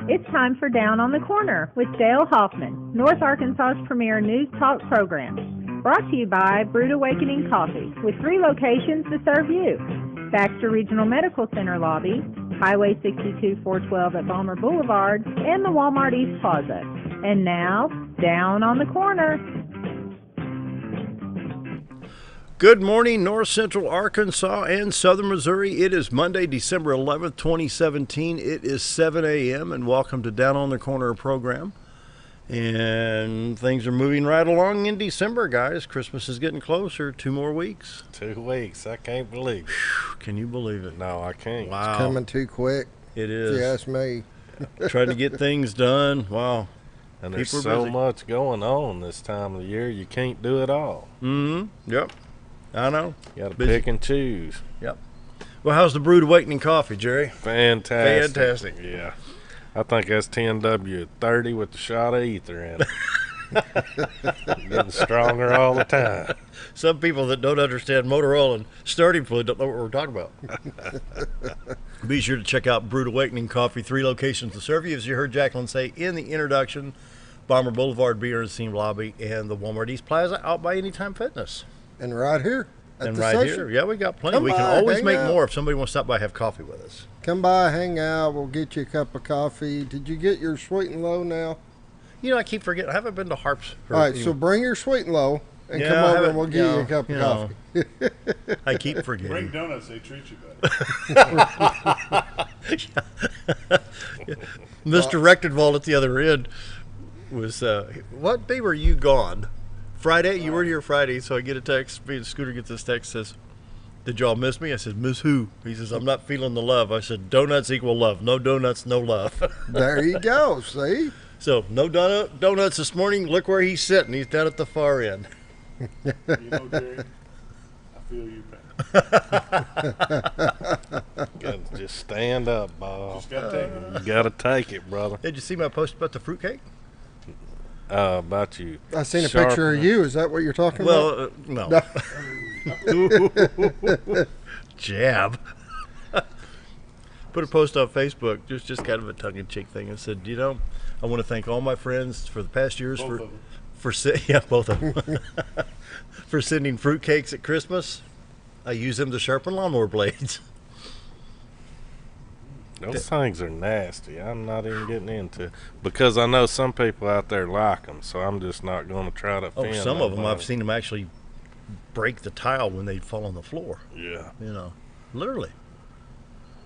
It's time for Down on the Corner with Dale Hoffman, North Arkansas's premier news talk program. Brought to you by Brood Awakening Coffee, with 3 locations to serve you. Baxter Regional Medical Center lobby, Highway 62 412 at Balmer Boulevard, and the Walmart East Plaza. And now, Down on the Corner. Good morning, North Central Arkansas and Southern Missouri. It is Monday, December 11th, 2017. It is 7 a.m. and welcome to Down on the Corner program. And things are moving right along in December, guys. Christmas is getting closer. 2 more weeks. 2 weeks. I can't believe it. Can you believe it? No, I can't. Wow. It's coming too quick. It is. If you ask me. Trying to get things done. Wow. And there's People are so busy. much going on this time of the year, you can't do it all. Mm-hmm. Yep. I know. You got to Busy. pick and choose. Yep. Well, how's the Brood Awakening coffee, Jerry? Fantastic. Fantastic. Yeah. I think that's 10W30 with the shot of ether in it. Getting stronger all the time. Some people that don't understand motor oil and starting fluid don't know what we're talking about. Be sure to check out Brood Awakening Coffee, 3 locations to serve you. As you heard Jacqueline say in the introduction, Balmer Boulevard, Beer and Steam Lobby, and the Walmart East Plaza out by Anytime Fitness. And right here at And the right station. here, yeah, we got plenty. Come We can by, always hang make out. more if somebody wants to stop by and have coffee with us. Come by, hang out. We'll get you a cup of coffee. Did you get your sweet and low now? You know, I keep forgetting. I haven't been to Harps. All right, so bring your sweet and low and Yeah, come I over haven't- and we'll get you you know, a cup of you know. coffee. I keep Bring forgetting. donuts, they treat you better. Mr. Recktenwald at the other end was, what day were you gone? Friday? You were here Friday, so I get a text. Me and Scooter gets this text, says, did y'all miss me? I said, miss who? He says, I'm not feeling the love. I said, donuts equal love. No donuts, no love. There you go. See? So, no donuts this morning. Look where he's sitting. He's down at the far end. You know, Jerry, I feel you, man. Gotta just stand up, Bob. Just got to take it. You got to take it, brother. Did you see my post about the fruitcake? About you. I seen a picture of you. Is that what you're talking about? Well, no. Jab. Put a post on Facebook, just kind of a tongue-in-cheek thing. I said, you know, I want to thank all my friends for the past years Both of them. both of them, for sending fruitcakes at Christmas. I use them to sharpen lawnmower blades. Those things are nasty. I'm not even getting into it because I know some people out there like them, so I'm just not going to try to Oh, offend some of them nobody. I've seen them actually break the tile when they fall on the floor. Yeah. You know, literally.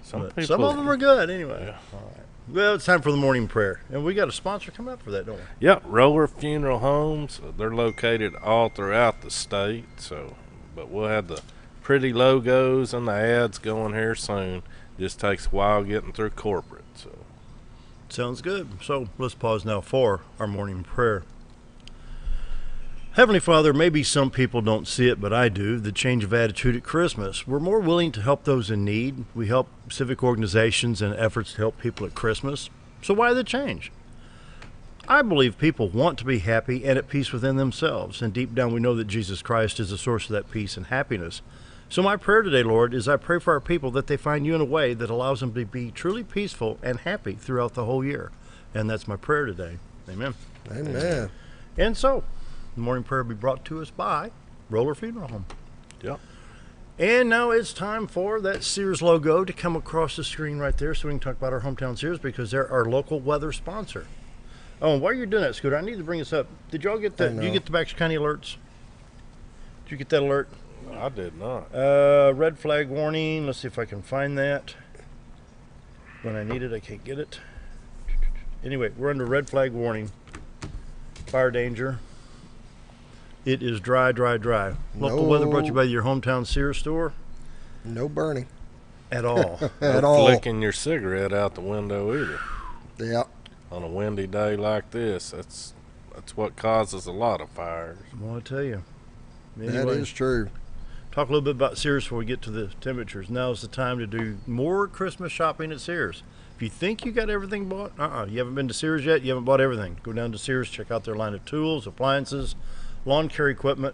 Some But people. some of them are good anyway. Yeah. All right. Well, it's time for the morning prayer, and we got a sponsor coming up for that, don't we? Yep, Roller Funeral Homes. They're located all throughout the state. But we'll have the pretty logos and the ads going here soon. Just takes a while getting through corporate. So Sounds good. So let's pause now for our morning prayer. Heavenly Father, maybe some people don't see it, but I do, the change of attitude at Christmas. We're more willing to help those in need. We help civic organizations and efforts to help people at Christmas. So why the change? I believe people want to be happy and at peace within themselves, and deep down we know that Jesus Christ is the source of that peace and happiness. So my prayer today, Lord, is I pray for our people that they find you in a way that allows them to be truly peaceful and happy throughout the whole year. And that's my prayer today. Amen. Amen. And so, the morning prayer will be brought to us by Roller Funeral Home. yep. And now it's time for that Sears logo to come across the screen right there so we can talk about our hometown Sears because they're our local weather sponsor. Oh, and while you're doing that, Scooter, I need to bring this up. Did y'all get I that? know. Did you get the Baxter County alerts? Did you get that alert? I did not. Red flag warning. Let's see if I can find that. When I need it, I can't get it. Anyway, we're under red flag warning. Fire danger. It is dry, dry, dry. Local No. weather brought to you by your hometown Sears store No burning at all. at No all. flicking your cigarette out the window either. Yeah. On a windy day like this, that's what causes a lot of fires. I want to tell you. That Anyway, is true. talk a little bit about Sears before we get to the temperatures. Now is the time to do more Christmas shopping at Sears. If you think you got everything bought, you haven't been to Sears yet, you haven't bought everything. Go down to Sears, check out their line of tools, appliances, lawn care equipment,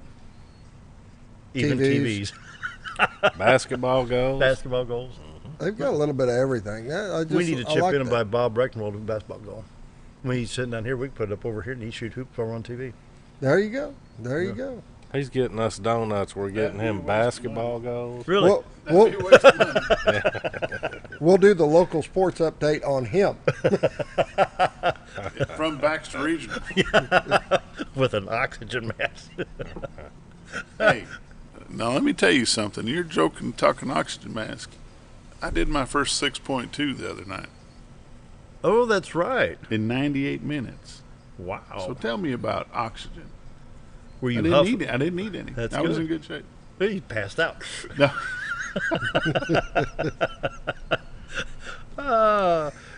even TVs. TVs, Basketball goals. basketball goals. They've got a little bit of everything. We need to I chip like in and that. buy Bob Recktenwald a basketball goal. When he's sitting down here, we can put it up over here and he shoot hoops over on TV. There you go. There you Yeah. go. He's getting us donuts. We're getting That'd be him a waste of basketball goals. Really? We'll, That'd we'll, be a waste of money. we'll do the local sports update on him. From Baxter Regional. With an oxygen mask. Hey, now let me tell you something. You're joking, talking oxygen mask. I did my first 6.2 the other night Oh, that's right. in 98 minutes. Wow. So tell me about oxygen. Were I you didn't huffing? need it. I didn't need any. That's I was good. in good shape. He passed out. No.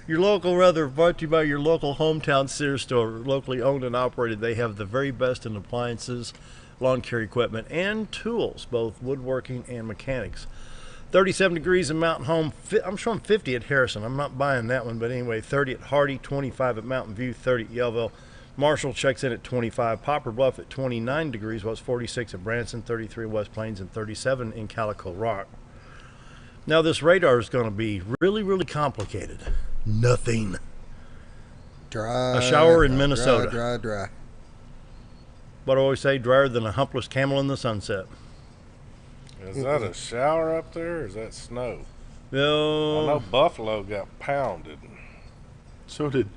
Your local weather brought to you by your local hometown Sears store, locally owned and operated. They have the very best in appliances, lawn care equipment, and tools, both woodworking and mechanics. 37 degrees in Mountain Home. I'm showing 50 at Harrison. I'm not buying that one, but anyway, 30 at Hardy, 25 at Mountain View, 30 at Yellville. Marshall checks in at 25. Poplar Bluff at 29 degrees, was 46 at Branson, 33 at West Plains, and 37 in Calico Rock. Now this radar is going to be really, really complicated. Nothing. Dry. A shower in Minnesota. Dry. But I always say, drier than a humpless camel in the sunset. Is that a shower up there, or is that snow? I No, know Buffalo got pounded. So did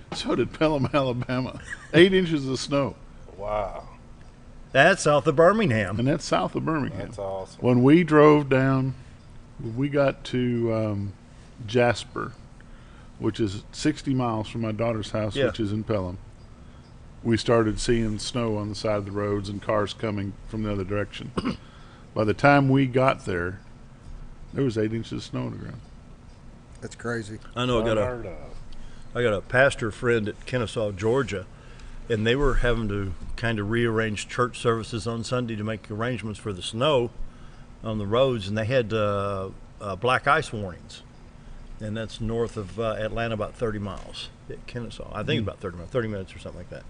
Pelham, Alabama. 8 inches of snow. Wow, that's south of Birmingham. And that's south of Birmingham. that's awesome. When we drove down, when we got to Jasper, which is 60 miles from my daughter's house, Yeah. which is in Pelham, we started seeing snow on the side of the roads and cars coming from the other direction. By the time we got there was 8 inches of snow on the ground. That's crazy. I know Unheard of. I got a pastor friend at Kennesaw, Georgia, and they were having to kind of rearrange church services on Sunday to make arrangements for the snow on the roads, and they had black ice warnings. And that's north of Atlanta, about 30 miles at Kennesaw. I think it's about 30 miles, 30 minutes or something like that.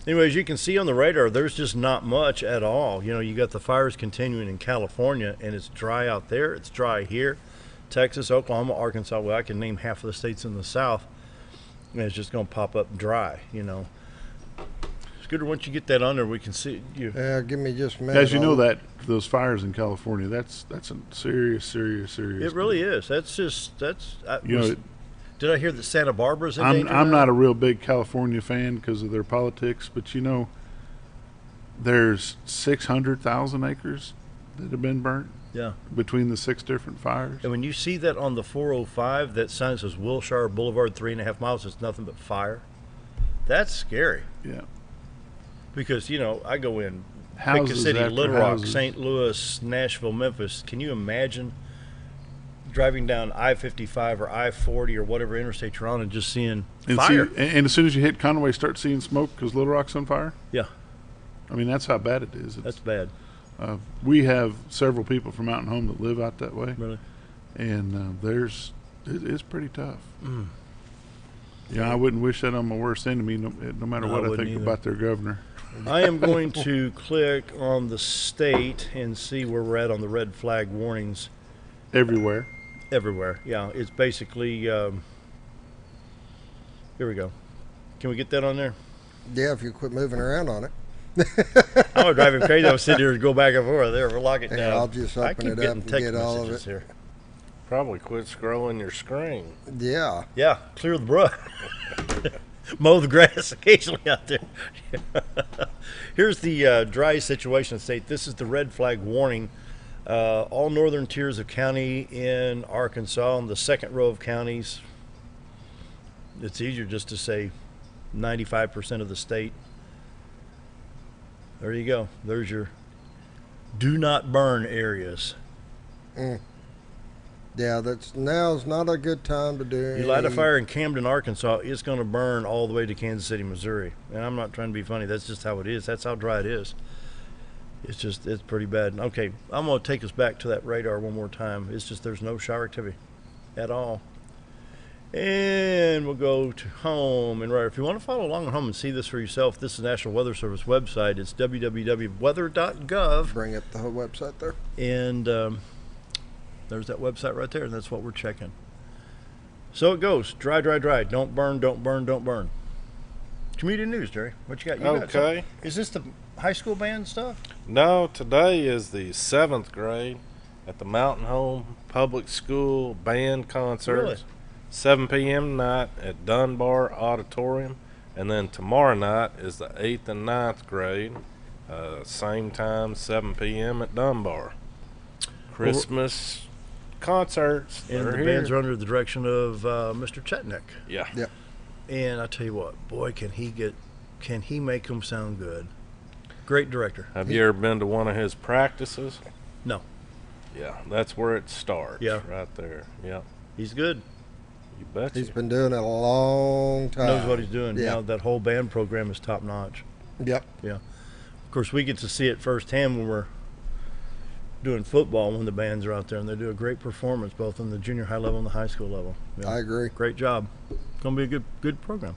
Anyways, you can see on the radar, there's just not much at all. You know, you got the fires continuing in California, and it's dry out there. It's dry here. Texas, Oklahoma, Arkansas. Well, I can name half of the states in the South. And it's just going to pop up dry, you know. Scooter, once you get that on there, we can see you. Yeah, give me just a minute. As you know, that those fires in California, that's a serious. It really is. That's just You know, did I hear that Santa Barbara's in danger? I'm now? not a real big California fan because of their politics, but you know, there's 600,000 acres that have been burnt Yeah. between the 6 different fires. And when you see that on the 405, that sign says Wilshire Boulevard, 3.5 miles, it's nothing but fire. That's scary Yeah, because, you know, I go in pick a houses city, after Little Rock, houses. St. Louis, Nashville, Memphis. Can you imagine driving down I-55 or I-40 or whatever interstate you're on and just seeing And, fire? and as soon as you hit Conway, start seeing smoke because Little Rock's on fire. Yeah, I mean, that's how bad it is. that's bad. We have several people from Mountain Home that live out that way, Really. and it's pretty tough. Yeah, I wouldn't wish that on my worst enemy, no matter No, I what I wouldn't think either. about their governor. I am going to click on the state and see where we're at on the red flag warnings Everywhere. everywhere. Yeah, it's basically, here we go. Can we get that on there? Yeah, if you quit moving around on it. I was driving crazy. I was sitting here and go back and forth. There, we'll lock it Yeah, down. I'll just I open keep it up getting and text get all of messages it. here. Probably quit scrolling your screen. Yeah. Yeah, clear the brush. Mow the grass occasionally out there. Here's the dry situation state. This is the red flag warning. All northern tiers of county in Arkansas, in the second row of counties. It's easier just to say 95% of the state. There you go. There's your do not burn areas. Yeah, now's not a good time to do You light a any- fire in Camden, Arkansas, it's going to burn all the way to Kansas City, Missouri. And I'm not trying to be funny. That's just how it is. That's how dry it is. It's pretty bad. Okay, I'm going to take us back to that radar one more time. It's just there's no shower activity at all. And we'll go to home and right. If you want to follow along at home and see this for yourself, this is National Weather Service website. It's www.weather.gov. Bring up the whole website there. And there's that website right there, and that's what we're checking. So it goes. Dry, dry, dry. Don't burn, don't burn, don't burn. Community news, Jerry. What you got? You got Okay. something? Is this the high school band stuff? No, today is the 7th grade at the Mountain Home Public School band concerts. Really? 7 p.m. tonight at Dunbar Auditorium. And then tomorrow night is the 8th and 9th grade. Same time, 7 p.m. at Dunbar. Christmas concerts. And They're the here. bands are under the direction of Mr. Chetnick. Yeah. Yep. And I tell you what, boy, can he make them sound good. Great director. Have you ever been to one of his practices? No. Yeah, that's where it starts. Yeah. Right there. Yeah. He's good. You betcha. He's been doing it a long time. Knows what he's doing. Yeah. Now, that whole band program is top notch. Yep. Yeah. Of course, we get to see it firsthand when we're doing football when the bands are out there, and they do a great performance both on the junior high level and the high school level. Yeah. I agree. Great job. Going to be a good program.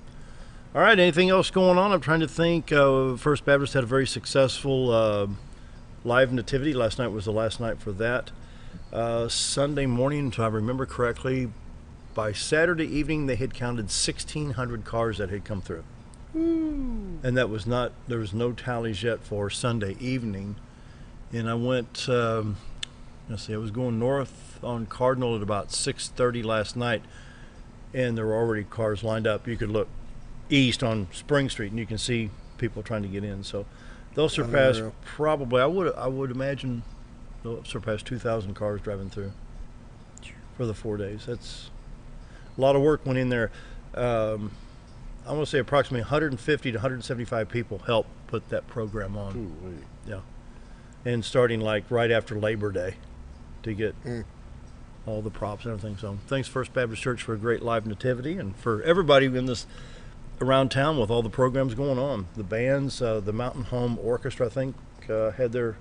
All right, anything else going on? I'm trying to think. First Baptist had a very successful live nativity. Last night was the last night for that. Sunday morning, if I remember correctly, by Saturday evening they had counted 1,600 cars that had come through. And that was not, there was no tallies yet for Sunday evening. And I went, I was going north on Cardinal at about 6:30 last night, and there were already cars lined up. You could look east on Spring Street and you can see people trying to get in. So they'll surpass Unreal. probably, I would imagine they'll surpass 2,000 cars driving through for the 4 days. That's a lot of work went in there. I want to say approximately 150 to 175 people helped put that program on. Ooh-wee. Yeah. And starting like right after Labor Day to get all the props and everything. So thanks First Baptist Church for a great live nativity, and for everybody in this around town with all the programs going on. The bands, the Mountain Home Orchestra, I think, had their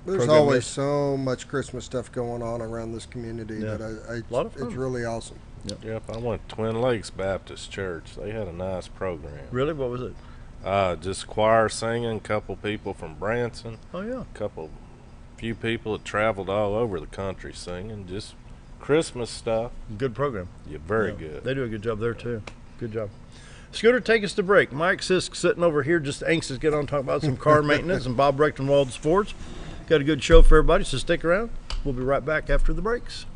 There's program always list. so much Christmas stuff going on around this community Yeah. that A lot of fun. it's really awesome. Yep, I went to Twin Lakes Baptist Church. They had a nice program. Really? What was it? Just choir singing, couple people from Branson, Oh, yeah. few people that traveled all over the country singing, just Christmas stuff. Good program. Yeah, very Yeah. good. They do a good job there, too. Good job. Scooter, take us to break. Mike Sisk sitting over here just anxious to get on and talk about some car maintenance, and Bob Recktenwald Sports. Got a good show for everybody, so stick around. We'll be right back after the breaks.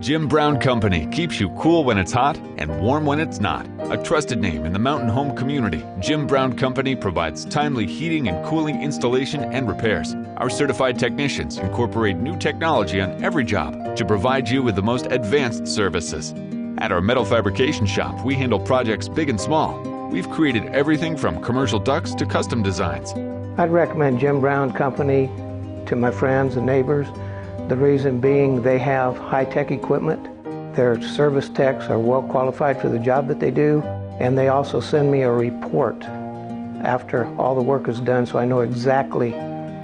Jim Brown Company keeps you cool when it's hot and warm when it's not. A trusted name in the mountain home community, Jim Brown Company provides timely heating and cooling installation and repairs. Our certified technicians incorporate new technology on every job to provide you with the most advanced services. At our metal fabrication shop, we handle projects big and small. We've created everything from commercial ducts to custom designs. I'd recommend Jim Brown Company to my friends and neighbors. The reason being they have high-tech equipment. Their service techs are well qualified for the job that they do, and they also send me a report after all the work is done so I know exactly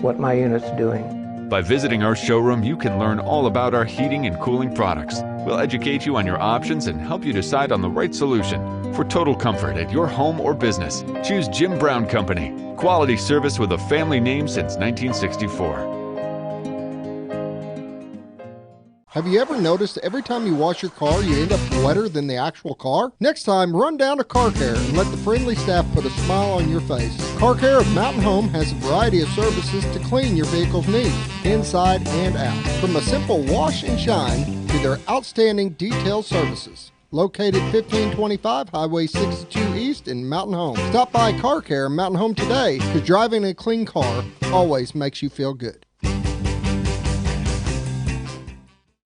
what my unit's doing. By visiting our showroom, you can learn all about our heating and cooling products. We'll educate you on your options and help you decide on the right solution. For total comfort at your home or business, choose Jim Brown Company. Quality service with a family name since 1964. Have you ever noticed every time you wash your car, you end up wetter than the actual car? Next time, run down to Car Care and let the friendly staff put a smile on your face. Car Care of Mountain Home has a variety of services to clean your vehicle's needs, inside and out. From a simple wash and shine to their outstanding detailed services. Located 1525 Highway 62 East in Mountain Home. Stop by Car Care Mountain Home today, because driving a clean car always makes you feel good.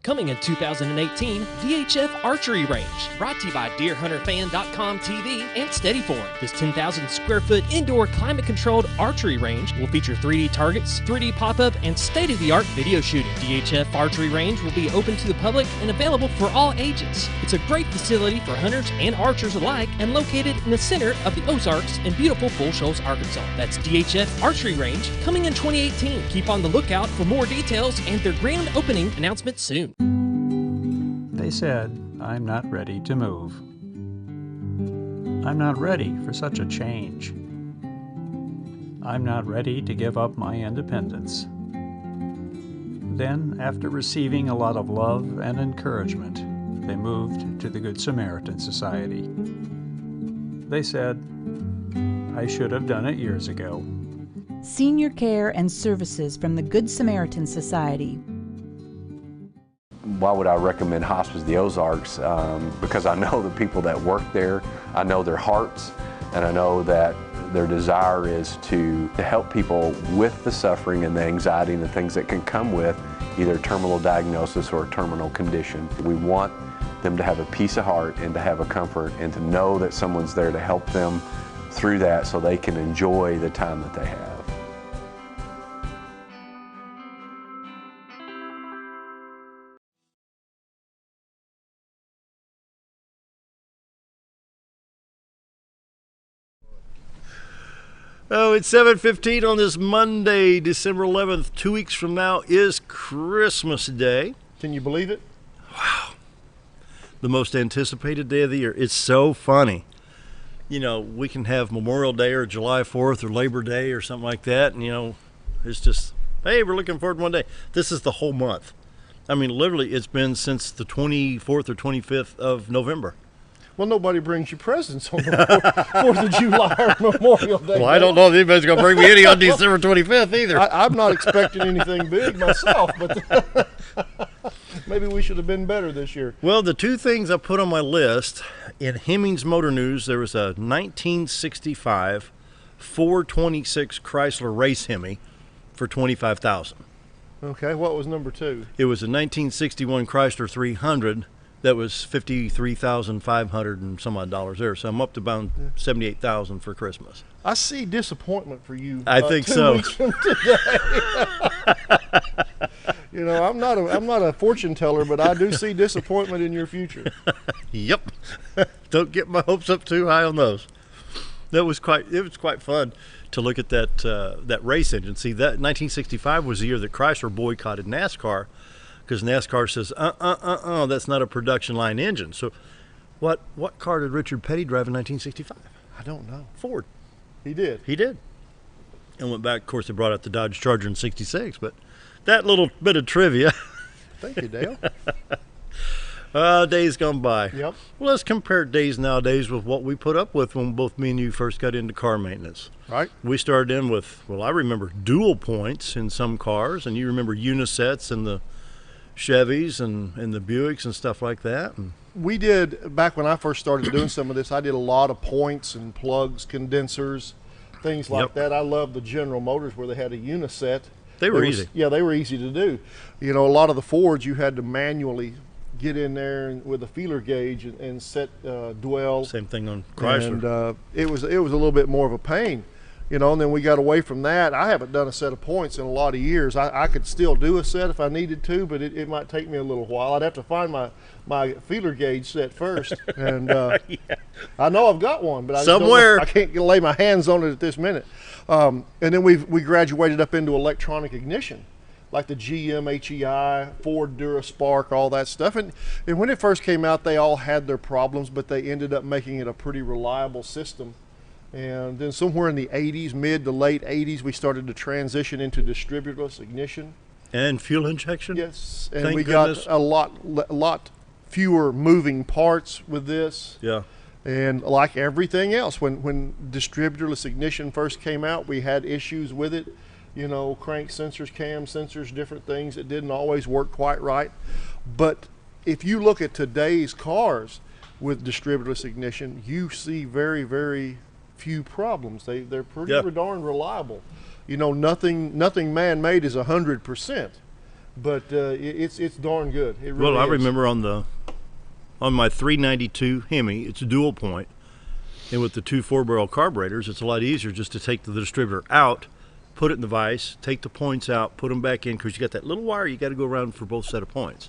Coming in 2018, VHF Archery Range, brought to you by DeerHunterFan.com TV and Steadyform. This 10,000 square foot indoor climate controlled archery range will feature 3D targets, 3D pop-up, and state-of-the-art video shooting. DHF Archery Range will be open to the public and available for all ages. It's a great facility for hunters and archers alike and located in the center of the Ozarks in beautiful Bull Shoals, Arkansas. That's DHF Archery Range coming in 2018. Keep on the lookout for more details and their grand opening announcement soon. They said, I'm not ready to move. I'm not ready for such a change. I'm not ready to give up my independence. Then, after receiving a lot of love and encouragement, they moved to the Good Samaritan Society. They said, "I should have done it years ago." Senior care and services from the Good Samaritan Society. Why would I recommend Hospice of the Ozarks? Because I know the people that work there, I know their hearts, and I know that their desire is to help people with the suffering and the anxiety and the things that can come with either terminal diagnosis or a terminal condition. We want them to have a peace of heart and to have a comfort and to know that someone's there to help them through that so they can enjoy the time that they have. Oh, it's 7:15 on this Monday, December 11th. 2 weeks from now is Christmas Day. Can you believe it? Wow. The most anticipated day of the year. It's so funny. You know, we can have Memorial Day or July 4th or Labor Day or something like that. And, you know, it's just, hey, we're looking forward to one day. This is the whole month. I mean, literally, it's been since the 24th or 25th of November. Well, nobody brings you presents on the 4th of July or Memorial Day. Well, I don't know if anybody's going to bring me any on December 25th either. I'm not expecting anything big myself, but maybe we should have been better this year. Well, the two things I put on my list, in Hemmings Motor News, there was a 1965 426 Chrysler Race Hemi for $25,000. Okay, what was number two? It was a 1961 Chrysler 300 that was $53,500 and some odd dollars there. So I'm up to about $78,000 for Christmas. I see disappointment for you. I think 2 so. weeks from today. You know, I'm not a fortune teller, but I do see disappointment in your future. Yep. Don't get my hopes up too high on those. It was quite fun to look at that race engine. See, that 1965 was the year that Chrysler boycotted NASCAR, because NASCAR says, that's not a production line engine. So what car did Richard Petty drive in 1965? I don't know. Ford. He did. He did. And went back, of course, they brought out the Dodge Charger in 66, but that little bit of trivia. Thank you, Dale. Days gone by. Yep. Well, let's compare days nowadays with what we put up with when both me and you first got into car maintenance. Right. We started in with, I remember dual points in some cars, and you remember unisets in the Chevys and the Buicks and stuff like that. And we did, back when I first started doing some of this, I did a lot of points and plugs, condensers, things like that. I loved the General Motors where they had a uniset. They were easy. Yeah, they were easy to do. You know, a lot of the Fords you had to manually get in there with a feeler gauge and set dwell. Same thing on Chrysler. And it was a little bit more of a pain. You know, and then we got away from that. I haven't done a set of points in a lot of years. I could still do a set if I needed to, but it might take me a little while. I'd have to find my feeler gauge set first. And I know I've got one, but I can't lay my hands on it at this minute. And then we graduated up into electronic ignition, like the GM HEI, Ford DuraSpark, all that stuff. And when it first came out, they all had their problems, but they ended up making it a pretty reliable system. And then somewhere in the 80s, mid to late 80s, we started to transition into distributorless ignition. And fuel injection? Yes. And Thank we goodness. got a lot fewer moving parts with this. Yeah. And like everything else, when distributorless ignition first came out, we had issues with it. You know, crank sensors, cam sensors, different things that didn't always work quite right. But if you look at today's cars with distributorless ignition, you see very, very few problems. They're pretty darn reliable. You know, nothing man-made is 100%, but it's darn good. It really I is. remember on my 392 Hemi, it's a dual point, and with the two 4-barrel carburetors, it's a lot easier just to take the distributor out, put it in the vise, take the points out, put them back in, because you got that little wire you got to go around for both set of points,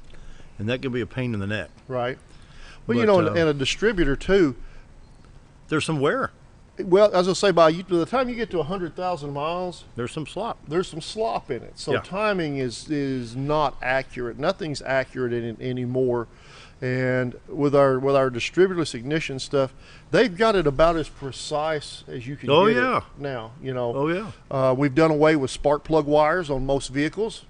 and that can be a pain in the neck. Right. Well, you know, and a distributor too. There's some wear. Well, as I say, by the time you get to 100,000 miles, there's some slop. There's some slop in it. So timing is not accurate. Nothing's accurate in it anymore. And with our distributorless ignition stuff, they've got it about as precise as you can get it now. You know. Oh yeah. We've done away with spark plug wires on most vehicles.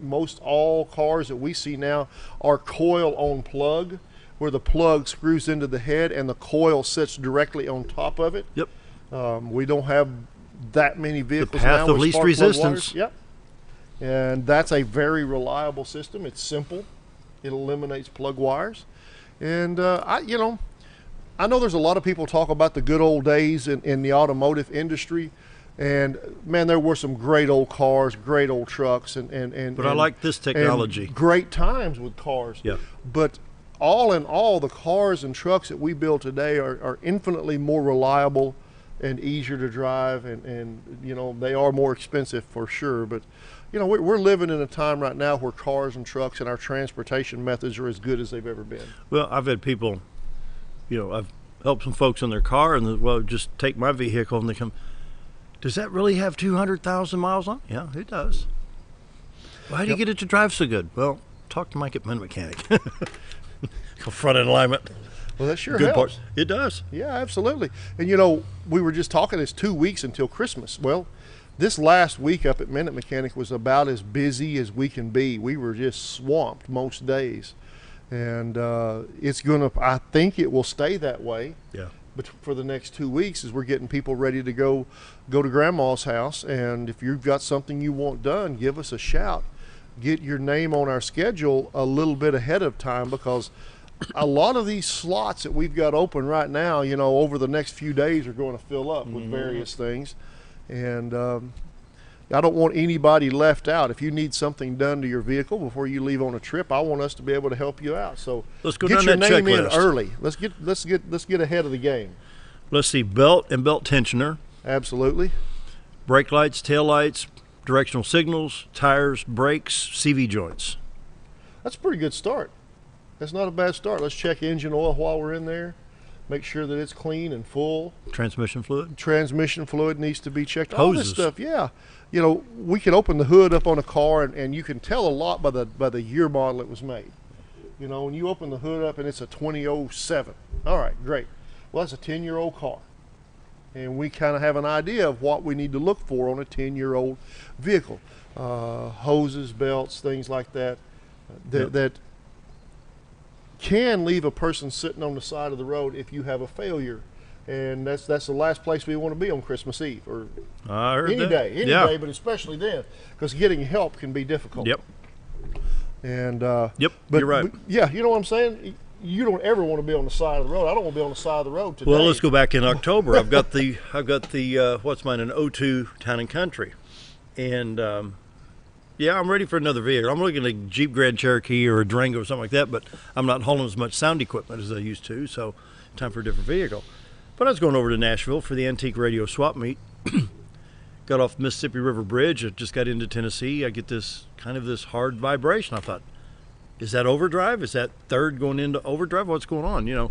Most all cars that we see now are coil on plug, where the plug screws into the head and the coil sits directly on top of it. Yep. We don't have that many vehicles the path now of with least spark plug resistance. wires. Yep. And that's a very reliable system. It's simple. It eliminates plug wires. And I know there's a lot of people talk about the good old days in the automotive industry. And man, there were some great old cars, great old trucks, But I like this technology. And great times with cars. Yeah. But all in all, the cars and trucks that we build today are infinitely more reliable and easier to drive, and you know, they are more expensive for sure. But you know, we're living in a time right now where cars and trucks and our transportation methods are as good as they've ever been. Well, I've had people, you know, I've helped some folks in their car, and well, just take my vehicle, and they come, does that really have 200,000 miles on? Yeah, it does. Why do you get it to drive so good? Well, talk to Mike at Mentor Mechanic. Front end alignment. Well, that sure good helps. Part. It does. Yeah, absolutely. And you know, we were just talking, it's 2 weeks until Christmas. Well, this last week up at Minute Mechanic was about as busy as we can be. We were just swamped most days. And I think it will stay that way. Yeah. But for the next 2 weeks, as we're getting people ready to go to Grandma's house. And if you've got something you want done, give us a shout. Get your name on our schedule a little bit ahead of time, because a lot of these slots that we've got open right now, you know, over the next few days are going to fill up with various things. And I don't want anybody left out. If you need something done to your vehicle before you leave on a trip, I want us to be able to help you out. So let's go get down your that name checklist in early. Let's get ahead of the game. Let's see, belt and belt tensioner. Absolutely. Brake lights, tail lights, directional signals, tires, brakes, CV joints. That's a pretty good start. That's not a bad start. Let's check engine oil while we're in there. Make sure that it's clean and full. Transmission fluid. Transmission fluid needs to be checked. Hoses. All this stuff, yeah. You know, we can open the hood up on a car, and you can tell a lot by the year model it was made. You know, when you open the hood up and it's a 2007. All right, great. Well, that's a 10-year-old car. And we kind of have an idea of what we need to look for on a 10-year-old vehicle. Hoses, belts, things like that, that can leave a person sitting on the side of the road if you have a failure. And that's the last place we want to be on Christmas Eve, or any day, but especially then, because getting help can be difficult. Yep. And but you're right. Yeah, you know what I'm saying? You don't ever want to be on the side of the road. I don't want to be on the side of the road today. Well, let's go back in October. I've got the what's mine, an 02 Town and Country, and yeah, I'm ready for another vehicle. I'm looking at a Jeep Grand Cherokee or a Durango or something like that, but I'm not hauling as much sound equipment as I used to, so time for a different vehicle. But I was going over to Nashville for the Antique Radio Swap Meet. Got off Mississippi River Bridge. I just got into Tennessee. I get this hard vibration. I thought, is that overdrive? Is that third going into overdrive? What's going on? You know.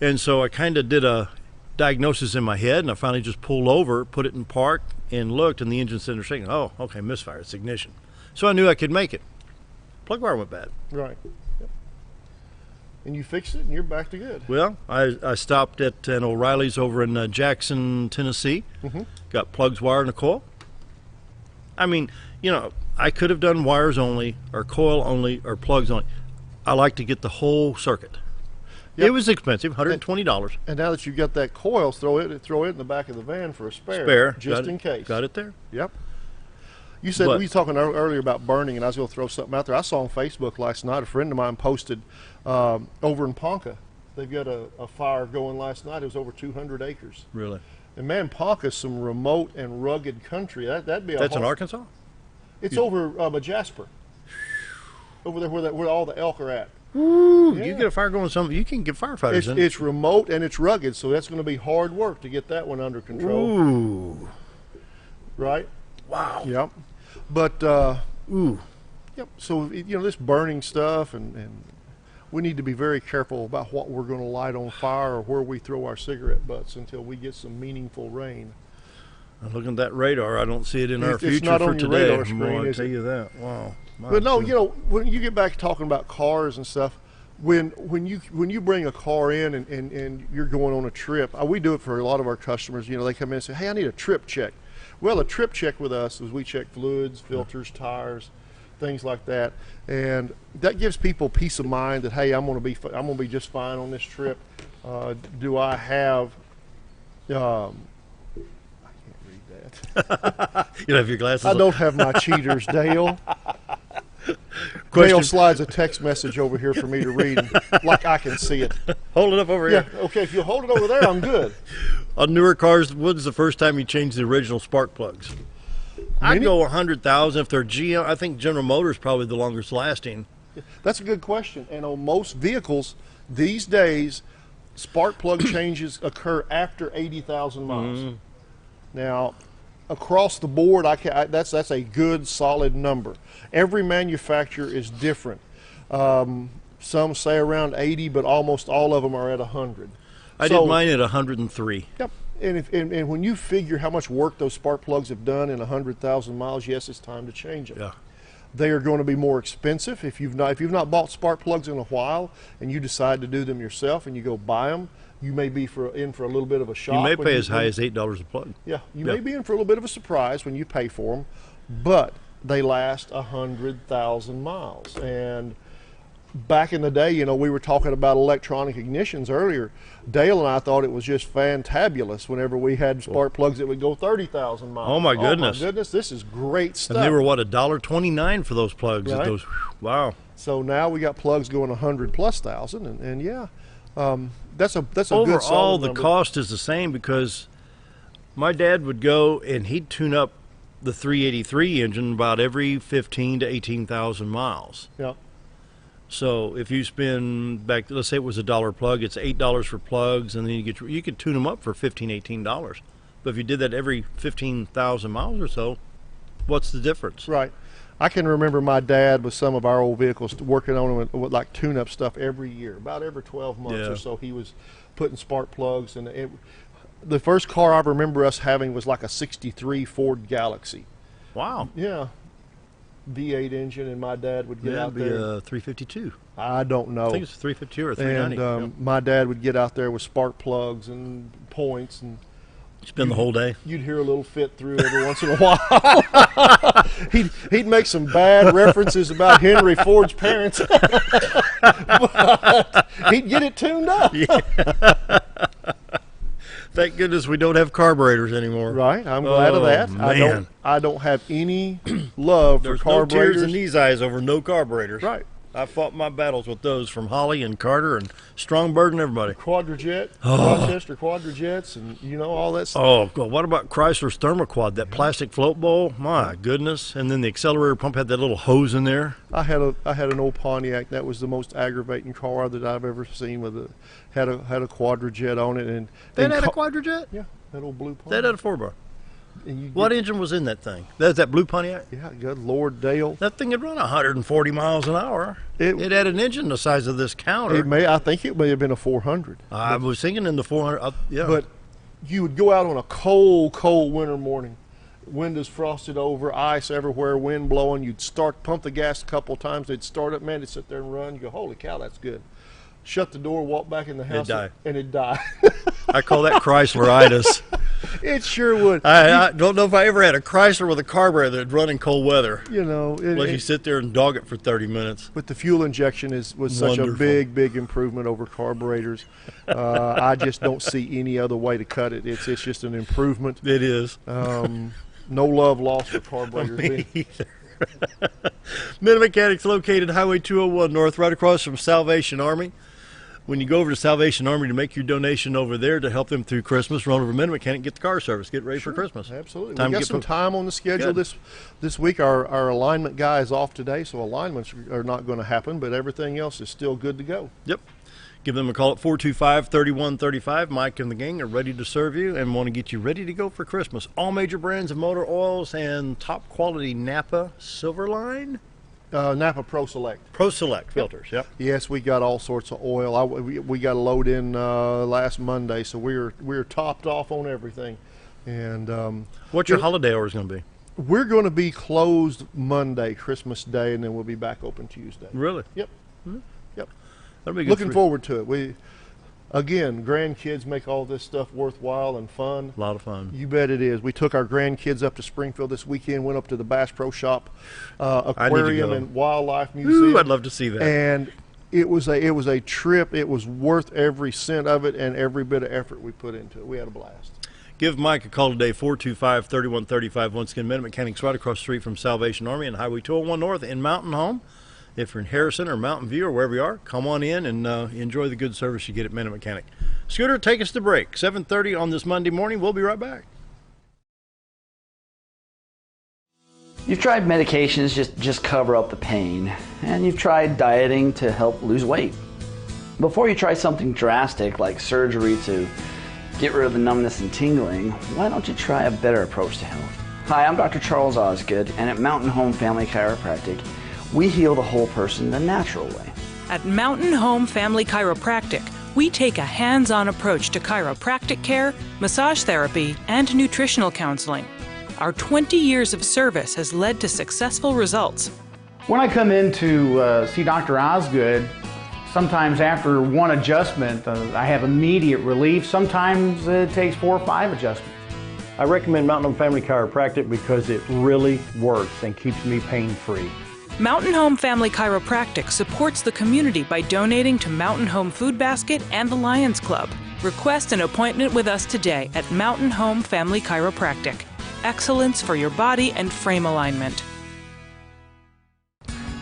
And so I kind of did a diagnosis in my head, and I finally just pulled over, put it in park, and looked, and the engine's sitting there shaking. Oh, okay, misfire. It's ignition. So I knew I could make it. Plug wire went bad. Right. Yep. And you fixed it, and you're back to good. Well, I stopped at an O'Reilly's over in Jackson, Tennessee. Got plugs, wire, and a coil. I mean, you know, I could have done wires only, or coil only, or plugs only. I like to get the whole circuit. Yep. It was expensive, $120. And now that you've got that coil, throw it in the back of the van for a spare. Just in case. Got it there. Yep. You said, we were talking earlier about burning, and I was going to throw something out there. I saw on Facebook last night, a friend of mine posted over in Ponca. They've got a fire going last night. It was over 200 acres. Really? And man, Ponca's some remote and rugged country. That'd be That's in Arkansas? It's over by Jasper. Over there where all the elk are at. Ooh, yeah. You get a fire going something, you can get firefighters in. It's remote and it's rugged, so that's going to be hard work to get that one under control. Ooh. Right? Wow. Yep. But yep. So you know, this burning stuff, and we need to be very careful about what we're going to light on fire or where we throw our cigarette butts until we get some meaningful rain. I'm looking at that radar. I don't see it in our future not for on your today. radar screen, I'll is tell it? you that. Wow. But no, you know, when you get back to talking about cars and stuff, when you bring a car in and you're going on a trip, we do it for a lot of our customers. You know, they come in and say, "Hey, I need a trip check." Well, a trip check with us is we check fluids, filters, tires, things like that, and that gives people peace of mind that, hey, I'm going to be just fine on this trip. Do I have? I can't read that. You don't have your glasses. I don't have my cheaters, Dale. Question. Dale slides a text message over here for me to read, like I can see it. Hold it up over Yeah, here. okay. If you hold it over there, I'm good. On newer cars, when was the first time you changed the original spark plugs? I'd go 100,000 if they're GM. I think General Motors probably the longest lasting. That's a good question. And on most vehicles these days, spark plug changes occur after 80,000 miles. Now, across the board, that's a good solid number. Every manufacturer is different. Some say around 80, but almost all of them are at 100. I did mine at 103. Yep. And when you figure how much work those spark plugs have done in 100,000 miles, yes, it's time to change them. Yeah. They are going to be more expensive if you've not bought spark plugs in a while, and you decide to do them yourself, and you go buy them. You may be in for a little bit of a shock. You may pay as high as $8 a plug. Yeah, you may be in for a little bit of a surprise when you pay for them, but they last 100,000 miles. And back in the day, you know, we were talking about electronic ignitions earlier. Dale and I thought it was just fantabulous whenever we had spark plugs that would go 30,000 miles. Oh my goodness! Oh my goodness, this is great stuff. And they were what, $1.29 for those plugs? Right. Those, wow. So now we got plugs going 100,000+, and yeah, that's a good solid overall the number. cost is the same because my dad would go and he'd tune up the 383 engine about every 15 to 18,000 miles. Yeah. So if you spend back, let's say it was $1 plug, it's $8 for plugs, and then you could tune them up for $15, $18. But if you did that every 15,000 miles or so, what's the difference? Right. I can remember my dad with some of our old vehicles working on them with like tune-up stuff every year, about every 12 months or so. He was putting spark plugs, and the first car I remember us having was like a '63 Ford Galaxy. Wow. Yeah. V8 engine, and my dad would get out there. That'd be 352. I don't know. I think it's 352 or 390. And my dad would get out there with spark plugs and points, and spend the whole day. You'd hear a little fit through every once in a while. he'd make some bad references about Henry Ford's parents, but he'd get it tuned up. Yeah. Thank goodness we don't have carburetors anymore. Right, I'm glad of that. Man. I don't have any love There's for carburetors. no tears in these eyes over no carburetors. Right. I fought my battles with those from Holly and Carter and Strongberg and everybody. Quadrajet, Rochester Quadrajets, and you know all that stuff. Oh, God. What about Chrysler's Thermoquad, that plastic float bowl? My goodness. And then the accelerator pump had that little hose in there. I had an old Pontiac. That was the most aggravating car that I've ever seen. Had a Quadrajet on it, and That had a Quadrajet? Yeah, that old blue Pontiac. That had a 4-bar. What engine was in that thing? That's that blue Pontiac? Yeah, good Lord, Dale. That thing had run 140 miles an hour. It had an engine the size of this counter. I think it may have been a 400. I was thinking in the 400. Yeah. But you would go out on a cold winter morning, windows frosted over, ice everywhere, wind blowing. You'd pump the gas a couple of times. They'd start up, man. They'd sit there and run. You go, holy cow, that's good. Shut the door, walk back in the house, and it'd die. I call that Chrysleritis. It sure would. I don't know if I ever had a Chrysler with a carburetor that'd run in cold weather. You know, unless you sit there and dog it for 30 minutes. But the fuel injection was such a big improvement over carburetors. I just don't see any other way to cut it. It's just an improvement. It is. No love lost for carburetors. Me either. Minute Mechanics located Highway 201 North, right across from Salvation Army. When you go over to Salvation Army to make your donation over there to help them through Christmas, run over to Minute Mechanic, get the car service, get ready for Christmas. Absolutely. We got some time on the schedule this week. Our alignment guy is off today, so alignments are not going to happen, but everything else is still good to go. Yep. Give them a call at 425-3135. Mike and the gang are ready to serve you and want to get you ready to go for Christmas. All major brands of motor oils and top quality Napa Silverline. Napa Pro Select. Pro Select filters, yep. Yes, we got all sorts of oil. We got a load in last Monday, so we're topped off on everything. And what's your holiday hours going to be? We're going to be closed Monday, Christmas Day, and then we'll be back open Tuesday. Really? Yep. Mm-hmm. Yep. That'll be good. Looking forward to it. Again, grandkids make all this stuff worthwhile and fun. A lot of fun. You bet it is. We took our grandkids up to Springfield this weekend, went up to the Bass Pro Shop Aquarium and Wildlife Museum. Ooh, I'd love to see that. And it was a trip. It was worth every cent of it and every bit of effort we put into it. We had a blast. Give Mike a call today, 425-3135. Once again, Minute Mechanics right across the street from Salvation Army and Highway 201 North in Mountain Home. If you're in Harrison or Mountain View or wherever you are, come on in and enjoy the good service you get at Minute Mechanic. Scooter, take us to break. 7:30 on this Monday morning. We'll be right back. You've tried medications just cover up the pain, and you've tried dieting to help lose weight. Before you try something drastic like surgery to get rid of the numbness and tingling, why don't you try a better approach to health? Hi, I'm Dr. Charles Osgood, and at Mountain Home Family Chiropractic, we heal the whole person the natural way. At Mountain Home Family Chiropractic, we take a hands-on approach to chiropractic care, massage therapy, and nutritional counseling. Our 20 years of service has led to successful results. When I come in to see Dr. Osgood, sometimes after one adjustment, I have immediate relief. Sometimes it takes 4 or 5 adjustments. I recommend Mountain Home Family Chiropractic because it really works and keeps me pain-free. Mountain Home Family Chiropractic supports the community by donating to Mountain Home Food Basket and the Lions Club. Request an appointment with us today at Mountain Home Family Chiropractic. Excellence for your body and frame alignment.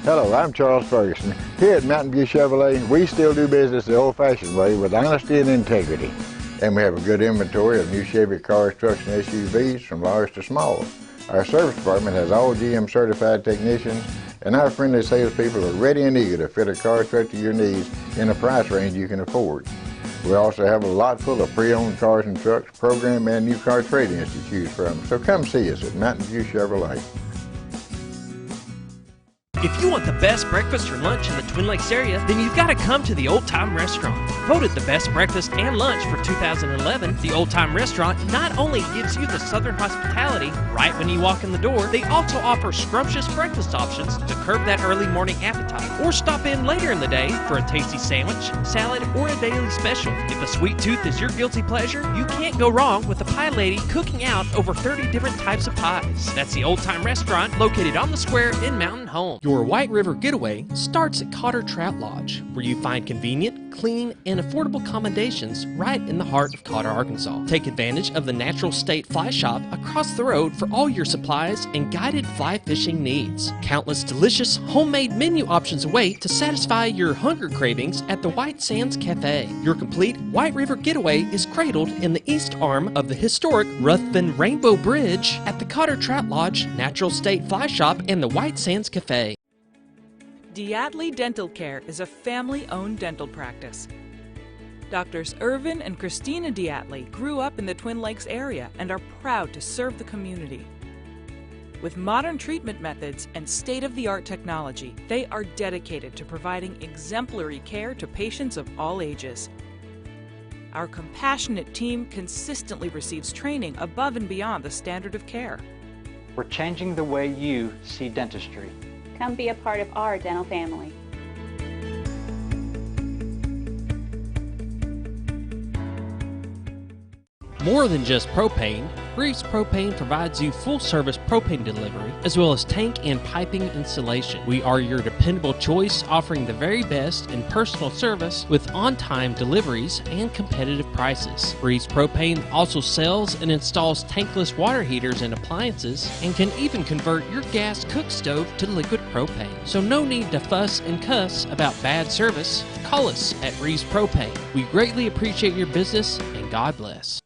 Hello, I'm Charles Ferguson. Here at Mountain View Chevrolet, we still do business the old-fashioned way with honesty and integrity. And we have a good inventory of new Chevy cars, trucks, and SUVs from large to small. Our service department has all GM certified technicians, and our friendly salespeople are ready and eager to fit a car truck to your needs in a price range you can afford. We also have a lot full of pre-owned cars and trucks, program and new car trade-ins to choose from. So come see us at Mountain View Chevrolet. If you want the best breakfast or lunch in the Twin Lakes area, then you've got to come to the Old Time Restaurant. Voted the best breakfast and lunch for 2011, the Old Time Restaurant not only gives you the Southern hospitality right when you walk in the door, they also offer scrumptious breakfast options to curb that early morning appetite. Or stop in later in the day for a tasty sandwich, salad, or a daily special. If a sweet tooth is your guilty pleasure, you can't go wrong with the Pie Lady cooking out over 30 different types of pies. That's the Old Time Restaurant located on the square in Mountain Home. Your White River getaway starts at Cotter Trout Lodge, where you find convenient, clean, and affordable accommodations right in the heart of Cotter, Arkansas. Take advantage of the Natural State Fly Shop across the road for all your supplies and guided fly fishing needs. Countless delicious homemade menu options await to satisfy your hunger cravings at the White Sands Cafe. Your complete White River getaway is cradled in the east arm of the historic Ruthven Rainbow Bridge at the Cotter Trout Lodge, Natural State Fly Shop, and the White Sands Cafe. Diatley Dental Care is a family-owned dental practice. Doctors Irvin and Christina Diatley grew up in the Twin Lakes area and are proud to serve the community. With modern treatment methods and state-of-the-art technology, they are dedicated to providing exemplary care to patients of all ages. Our compassionate team consistently receives training above and beyond the standard of care. We're changing the way you see dentistry. Come be a part of our dental family. More than just propane, Reeves Propane provides you full-service propane delivery as well as tank and piping installation. We are your dependable choice, offering the very best in personal service with on-time deliveries and competitive prices. Reeves Propane also sells and installs tankless water heaters and appliances and can even convert your gas cook stove to liquid propane. So no need to fuss and cuss about bad service. Call us at Reeves Propane. We greatly appreciate your business and God bless.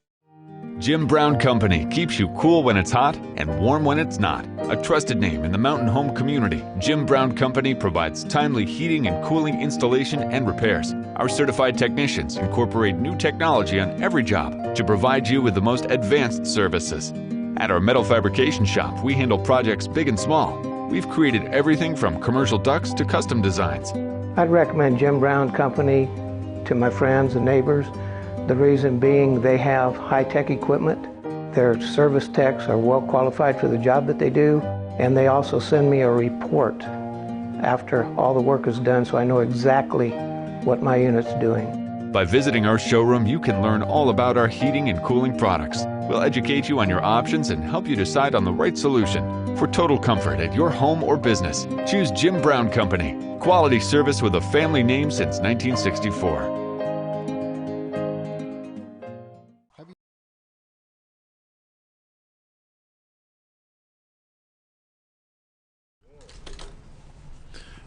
Jim Brown Company keeps you cool when it's hot and warm when it's not. A trusted name in the mountain home community, Jim Brown Company provides timely heating and cooling installation and repairs. Our certified technicians incorporate new technology on every job to provide you with the most advanced services. At our metal fabrication shop, we handle projects big and small. We've created everything from commercial ducts to custom designs. I'd recommend Jim Brown Company to my friends and neighbors. The reason being they have high-tech equipment. Their service techs are well qualified for the job that they do, and they also send me a report after all the work is done so I know exactly what my unit's doing. By visiting our showroom, you can learn all about our heating and cooling products. We'll educate you on your options and help you decide on the right solution. For total comfort at your home or business, choose Jim Brown Company. Quality service with a family name since 1964.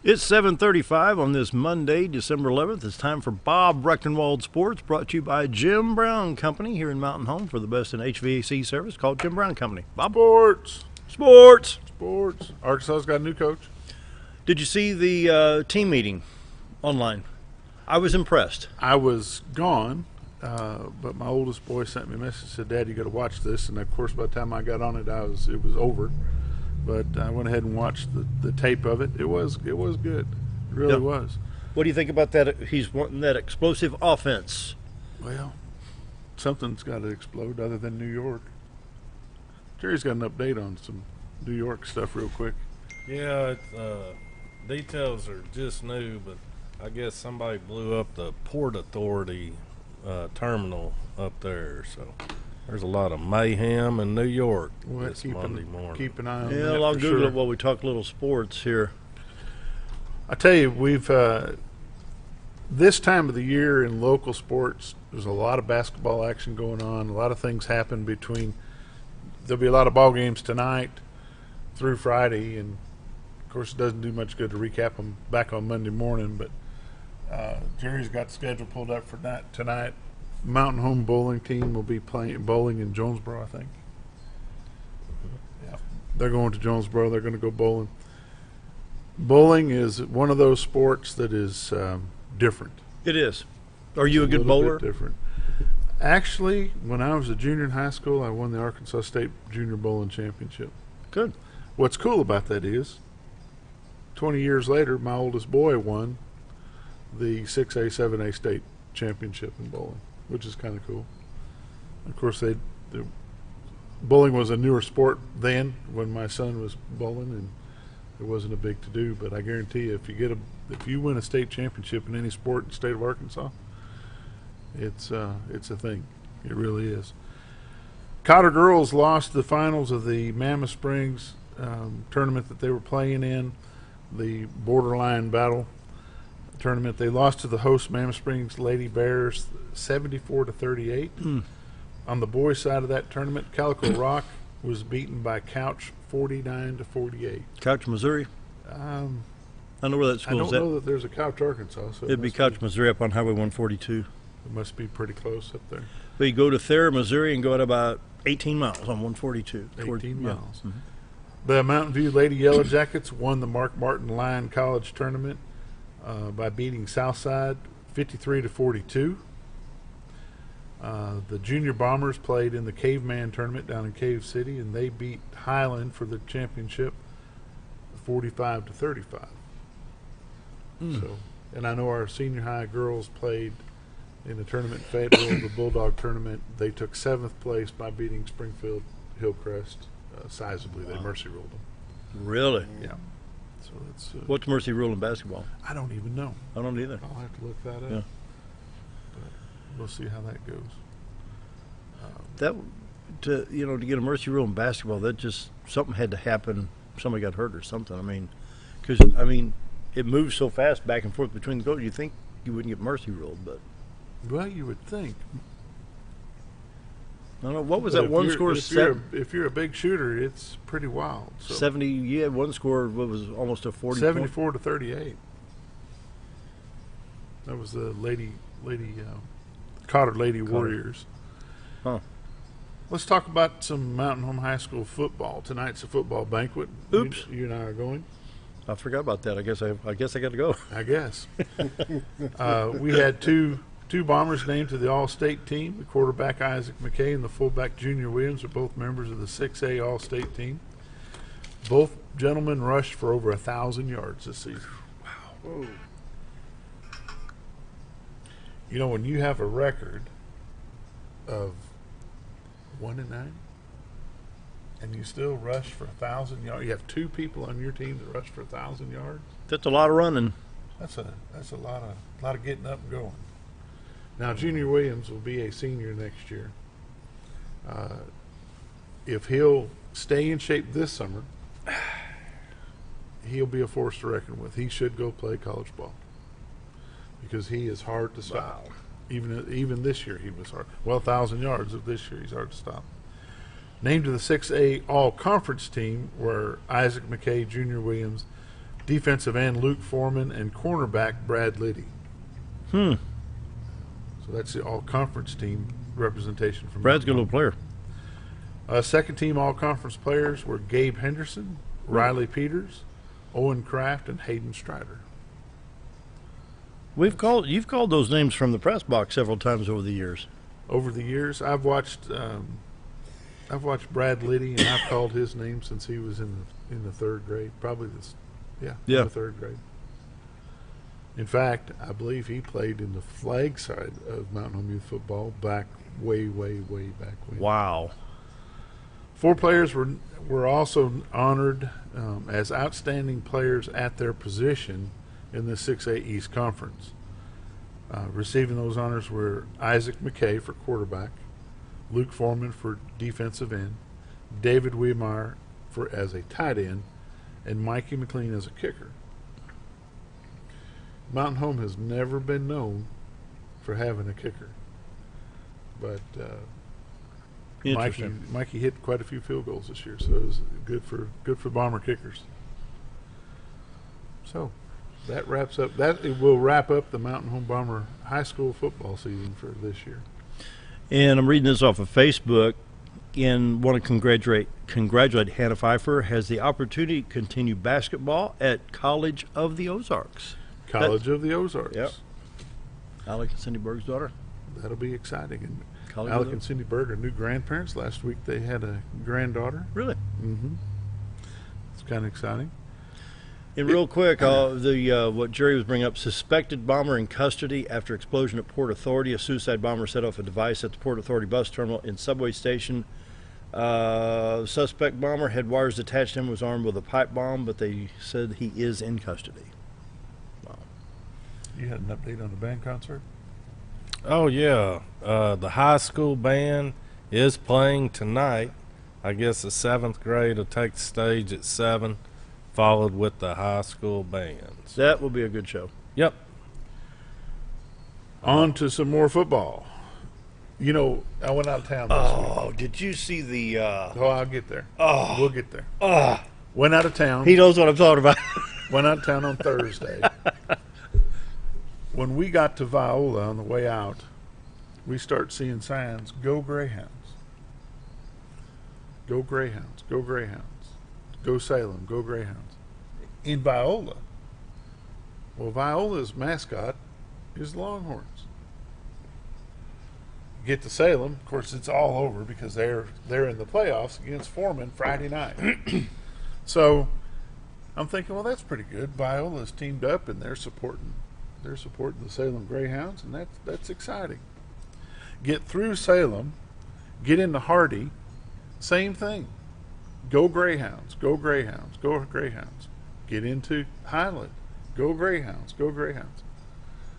It's 7:35 on this Monday, December 11th. It's time for Bob Recktenwald Sports, brought to you by Jim Brown Company here in Mountain Home for the best in HVAC service, called Jim Brown Company. Bob? Sports. Arkansas's got a new coach. Did you see the team meeting online? I was impressed. I was gone, but my oldest boy sent me a message, said, "Dad, you got to watch this." And of course, by the time I got on it, it was over. But I went ahead and watched the tape of it. It was good. It really was. What do you think about that? He's wanting that explosive offense. Well, something's got to explode other than New York. Jerry's got an update on some New York stuff real quick. Yeah, details are just new, but I guess somebody blew up the Port Authority terminal up there, so there's a lot of mayhem in New York this Monday morning. Keep an eye on that. Yeah, I'll Google sure. it while we talk a little sports here. I tell you, we've this time of the year in local sports, there's a lot of basketball action going on. A lot of things happen between. There'll be a lot of ball games tonight through Friday, and of course, it doesn't do much good to recap them back on Monday morning. But Jerry's got the schedule pulled up for tonight. Mountain Home bowling team will be playing bowling in Jonesboro, I think. Yeah, they're going to Jonesboro. They're going to go bowling. Bowling is one of those sports that is different. It is. Are you a good bowler? Bit different. Actually, when I was a junior in high school, I won the Arkansas State Junior Bowling Championship. Good. What's cool about that is, 20 years later, my oldest boy won the 6A, 7A state championship in bowling, which is kind of cool. Of course, bowling was a newer sport then when my son was bowling, and it wasn't a big to-do. But I guarantee you, if you win a state championship in any sport in the state of Arkansas, it's a thing. It really is. Cotter girls lost the finals of the Mammoth Springs tournament that they were playing in, the borderline battle tournament. They lost to the host Mammoth Springs Lady Bears 74-38. On the boys' side of that tournament, Calico Rock was beaten by Couch 49-48. Couch, Missouri? I know where that school is I at. don't know that there's a Couch, Arkansas. So It'd be Couch, Missouri, up on Highway 142. It must be pretty close up there. But you go to Thayer, Missouri, and go at about 18 miles on 142. 18 miles. Yeah. The Mountain View Lady Yellow Jackets won the Mark Martin Lyon College tournament by beating Southside 53-42. The Junior Bombers played in the Caveman tournament down in Cave City, and they beat Highland for the championship 45-35. So, and I know our senior high girls played in the tournament in Fayetteville, the Bulldog tournament. They took 7th place by beating Springfield Hillcrest sizably. They mercy ruled them. Really? Yeah. So that's what's mercy rule in basketball? I don't even know. I don't either. I'll have to look that up. Yeah. But we'll see how that goes. To get a mercy rule in basketball, that just something had to happen. Somebody got hurt or something. I mean, because it moves so fast back and forth between the goals. You think you wouldn't get mercy ruled, but well, you would think. I don't know what was that one score. If you're a big shooter, it's pretty wild. So 70. You had one score. What was almost a 40. 74-38. That was the Cotter Lady Warriors. Huh. Let's talk about some Mountain Home High School football. Tonight's a football banquet. Oops. You and I are going. I forgot about that. I guess I got to go. I guess. We had two Bombers named to the All-State team. The quarterback Isaac McKay and the fullback Junior Williams are both members of the 6A All-State team. Both gentlemen rushed for over 1,000 yards this season. Wow. Whoa. When you have a record of 1-9 and you still rush for 1,000 yards, you have two people on your team that rush for 1,000 yards. That's a lot of running. That's a lot of getting up and going. Now, Junior Williams will be a senior next year. If he'll stay in shape this summer, he'll be a force to reckon with. He should go play college ball because he is hard to stop. Wow. Even this year he was hard. Well, 1,000 yards of this year he's hard to stop. Named to the 6A All-Conference team were Isaac McKay, Junior Williams, defensive end Luke Foreman, and cornerback Brad Liddy. So that's the All-Conference team representation from Brad's a good little player. Second team All-Conference players were Gabe Henderson, Riley Peters, Owen Kraft, and Hayden Strider. You've called those names from the press box several times over the years. Over the years, I've watched Brad Liddy, and I've called his name since he was in the third grade. Probably in the third grade. In fact, I believe he played in the flag side of Mountain Home Youth football back way back when. Wow. 4 players were also honored as outstanding players at their position in the 6A East Conference. Receiving those honors were Isaac McKay for quarterback, Luke Foreman for defensive end, David Weemeyer as a tight end, and Mikey McLean as a kicker. Mountain Home has never been known for having a kicker, but Mikey hit quite a few field goals this year, so it was good for Bomber kickers. So that wraps up. It will wrap up the Mountain Home Bomber high school football season for this year. And I'm reading this off of Facebook, and want to congratulate Hannah Pfeiffer has the opportunity to continue basketball at College of the Ozarks. College of the Ozarks. Yep. Alec and Cindy Berg's daughter. That'll be exciting. And College Alec and Cindy Berg are new grandparents. Last week they had a granddaughter. Really? Mm-hmm. It's kind of exciting. And real quick, what Jerry was bringing up, suspected bomber in custody after explosion at Port Authority. A suicide bomber set off a device at the Port Authority bus terminal in subway station. The suspect bomber had wires attached to him, was armed with a pipe bomb, but they said he is in custody. Wow. You had an update on the band concert? Oh, yeah. The high school band is playing tonight. I guess the 7th grade will take the stage at 7. Followed with the high school bands. That will be a good show. Yep. On to some more football. You know, I went out of town this week. Oh, did you see the... I'll get there. Oh. We'll get there. Went out of town. He knows what I'm talking about. Went out of town on Thursday. When we got to Viola on the way out, we start seeing signs, "Go Greyhounds. Go Greyhounds. Go Greyhounds. Go Salem. Go Greyhounds." In Viola. Well, Viola's mascot is Longhorns. Get to Salem, of course, it's all over because they're in the playoffs against Foreman Friday night. So I'm thinking, well, that's pretty good. Viola's teamed up and they're supporting the Salem Greyhounds, and that's exciting. Get through Salem, get into Hardy, same thing. Go Greyhounds, go Greyhounds, go Greyhounds. Get into Highland, go Greyhounds, go Greyhounds.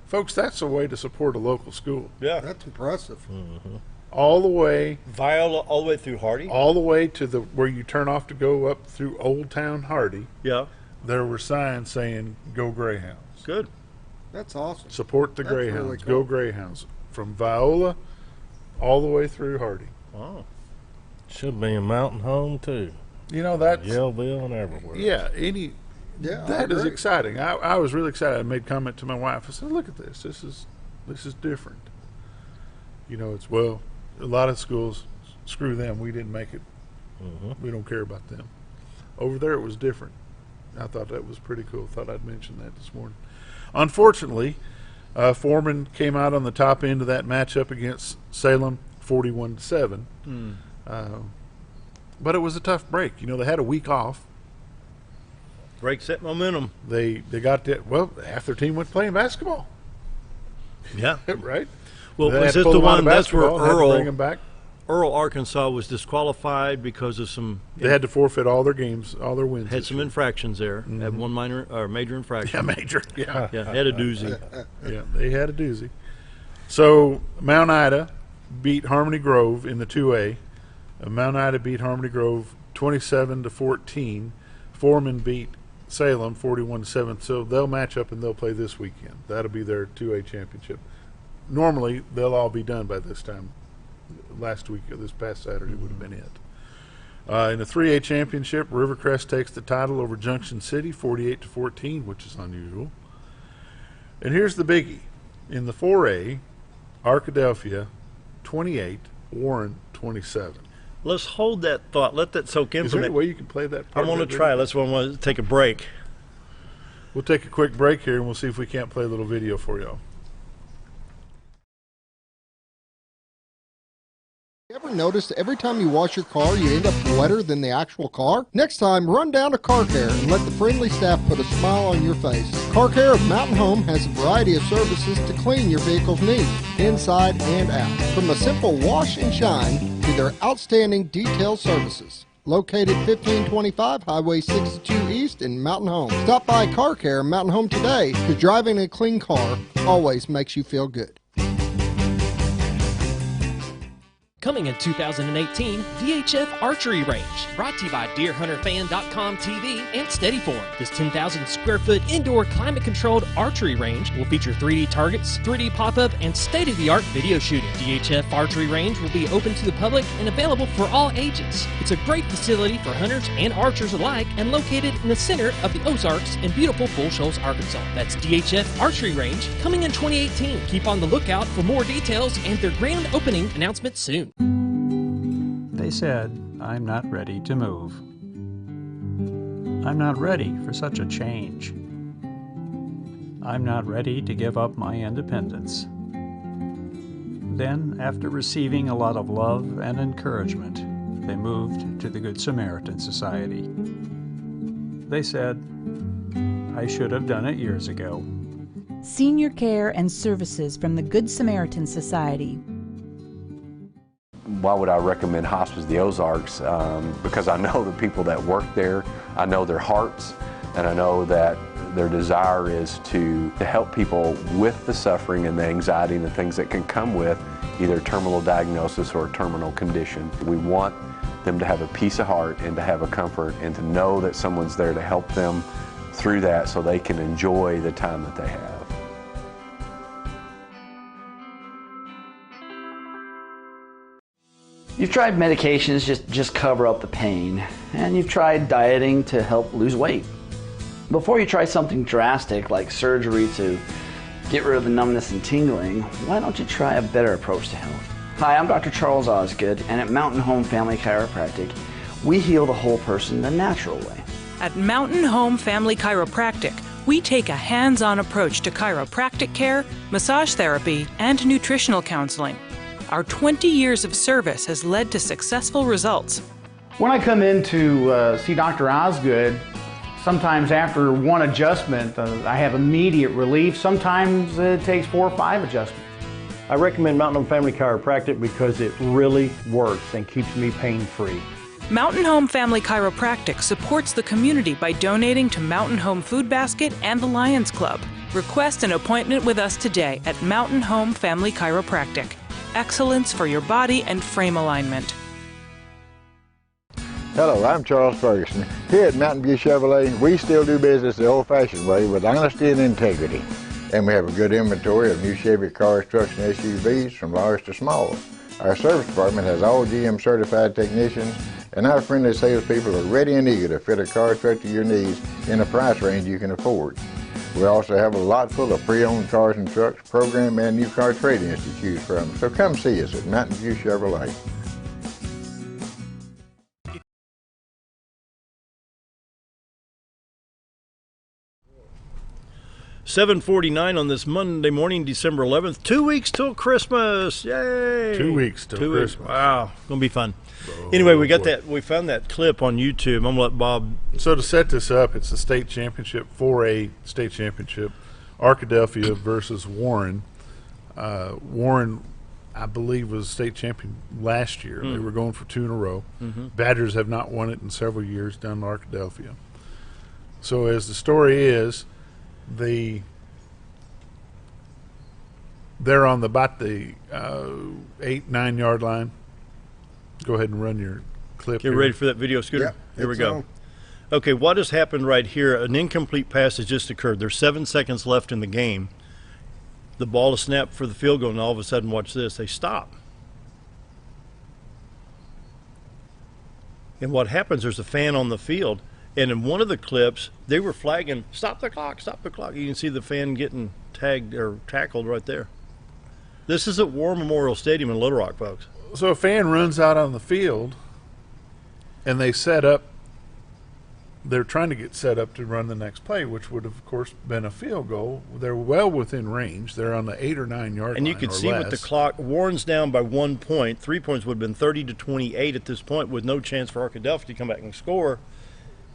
Folks, that's a way to support a local school. Yeah. That's impressive. Mm-hmm. All the way. Viola, all the way through Hardy? All the way to where you turn off to go up through Old Town Hardy. Yeah. There were signs saying, "Go Greyhounds." Good. That's awesome. Support the Greyhounds. Really cool. Go Greyhounds. From Viola all the way through Hardy. Wow. Should be in Mountain Home, too. You know, that's... Yellville and everywhere. Yeah, that is agree. exciting. I was really excited. I made comment to my wife. I said, "Look at this. This is different." You know, a lot of schools, screw them. We didn't make it. Mm-hmm. We don't care about them. Over there, it was different. I thought that was pretty cool. Thought I'd mention that this morning. Unfortunately, Foreman came out on the top end of that matchup against Salem, 41-7. But it was a tough break. You know, they had a week off. Break set momentum. They got that. Well, half their team went playing basketball. Yeah. Right. Well, They was had to this pull the them out one? of That's where basketball and had to Earl. bring them back. Earl, Arkansas was disqualified because of some. They had to forfeit all their games, all their wins. Had some infractions there. Had one minor or major infraction. Yeah, major. Yeah, yeah, had a doozy. Yeah, they had a doozy. So Mount Ida beat Harmony Grove in the 2A. Mount Ida beat Harmony Grove 27-14. Foreman beat Salem 41-7. So they'll match up and they'll play this weekend. That'll be their 2A championship. Normally they'll all be done by this time. Last week, or this past Saturday, would have been it. In the 3A championship, Rivercrest takes the title over Junction City, 48-14, which is unusual. And here's the biggie: in the 4A, Arkadelphia 28, Warren 27. Let's hold that thought. Let that soak in. Is there any way you can play that? I want to try. Let's want to take a break. We'll take a quick break here, and we'll see if we can't play a little video for y'all. Ever noticed every time you wash your car, you end up wetter than the actual car? Next time, run down to Car Care and let the friendly staff put a smile on your face. Car Care of Mountain Home has a variety of services to clean your vehicle's needs, inside and out. From a simple wash and shine to their outstanding detail services. Located 1525 Highway 62 East in Mountain Home. Stop by Car Care Mountain Home today, because driving a clean car always makes you feel good. Coming in 2018, VHF Archery Range, brought to you by DeerHunterFan.com TV and Steadyform. This 10,000 square foot indoor climate-controlled archery range will feature 3D targets, 3D pop-up, and state-of-the-art video shooting. VHF Archery Range will be open to the public and available for all ages. It's a great facility for hunters and archers alike and located in the center of the Ozarks in beautiful Bull Shoals, Arkansas. That's DHF Archery Range, coming in 2018. Keep on the lookout for more details and their grand opening announcement soon. They said, I'm not ready to move. I'm not ready for such a change. I'm not ready to give up my independence. Then, after receiving a lot of love and encouragement, they moved to the Good Samaritan Society. They said, I should have done it years ago. Senior care and services from the Good Samaritan Society. Why would I recommend Hospice of the Ozarks? Because I know the people that work there, I know their hearts, and I know that their desire is to help people with the suffering and the anxiety and the things that can come with either terminal diagnosis or a terminal condition. We want them to have a peace of heart and to have a comfort and to know that someone's there to help them through that so they can enjoy the time that they have. You've tried medications just cover up the pain, and you've tried dieting to help lose weight. Before you try something drastic like surgery to get rid of the numbness and tingling, why don't you try a better approach to health? Hi, I'm Dr. Charles Osgood, and at Mountain Home Family Chiropractic, we heal the whole person the natural way. At Mountain Home Family Chiropractic, we take a hands-on approach to chiropractic care, massage therapy, and nutritional counseling. Our 20 years of service has led to successful results. When I come in to see Dr. Osgood, sometimes after one adjustment, I have immediate relief. Sometimes it takes 4 or 5 adjustments. I recommend Mountain Home Family Chiropractic because it really works and keeps me pain-free. Mountain Home Family Chiropractic supports the community by donating to Mountain Home Food Basket and the Lions Club. Request an appointment with us today at Mountain Home Family Chiropractic. Excellence for your body and frame alignment. Hello, I'm Charles Ferguson. Here at Mountain View Chevrolet, we still do business the old-fashioned way with honesty and integrity. And we have a good inventory of new Chevy cars, trucks, and SUVs from large to small. Our service department has all GM certified technicians, and our friendly salespeople are ready and eager to fit a car truck to your needs in a price range you can afford. We also have a lot full of pre-owned cars and trucks, program and new car trade-ins to choose from. So come see us at Mountain View Chevrolet. $7:49 on this Monday morning, December 11th. 2 weeks till Christmas. Yay! 2 weeks till Christmas. Wow, gonna be fun. Anyway, we got that. We found that clip on YouTube. I'm gonna let Bob. So to set this up, it's the state championship, 4A state championship, Arkadelphia versus Warren. Warren I believe, was state champion last year. They were going for 2 in a row. Badgers have not won it in several years down in Arkadelphia. So as the story is, they're on about the 8-9 yard line. Go ahead and run your clip. Get ready for that video, Scooter? Yep, Here we it's go. on. Okay, what has happened right here? An incomplete pass has just occurred. There's 7 seconds left in the game. The ball is snapped for the field goal, and all of a sudden, watch this, they stop. And what happens, there's a fan on the field, and in one of the clips, they were flagging, stop the clock, stop the clock. You can see the fan getting tagged or tackled right there. This is at War Memorial Stadium in Little Rock, folks. So a fan runs out on the field, and they set up. They're trying to get set up to run the next play, which would have, of course, been a field goal. They're well within range. They're on the 8 or 9 yard line. And you can see with the clock, Warren's down by 1 point. 3 points would have been 30-28 at this point, with no chance for Arkadelphia to come back and score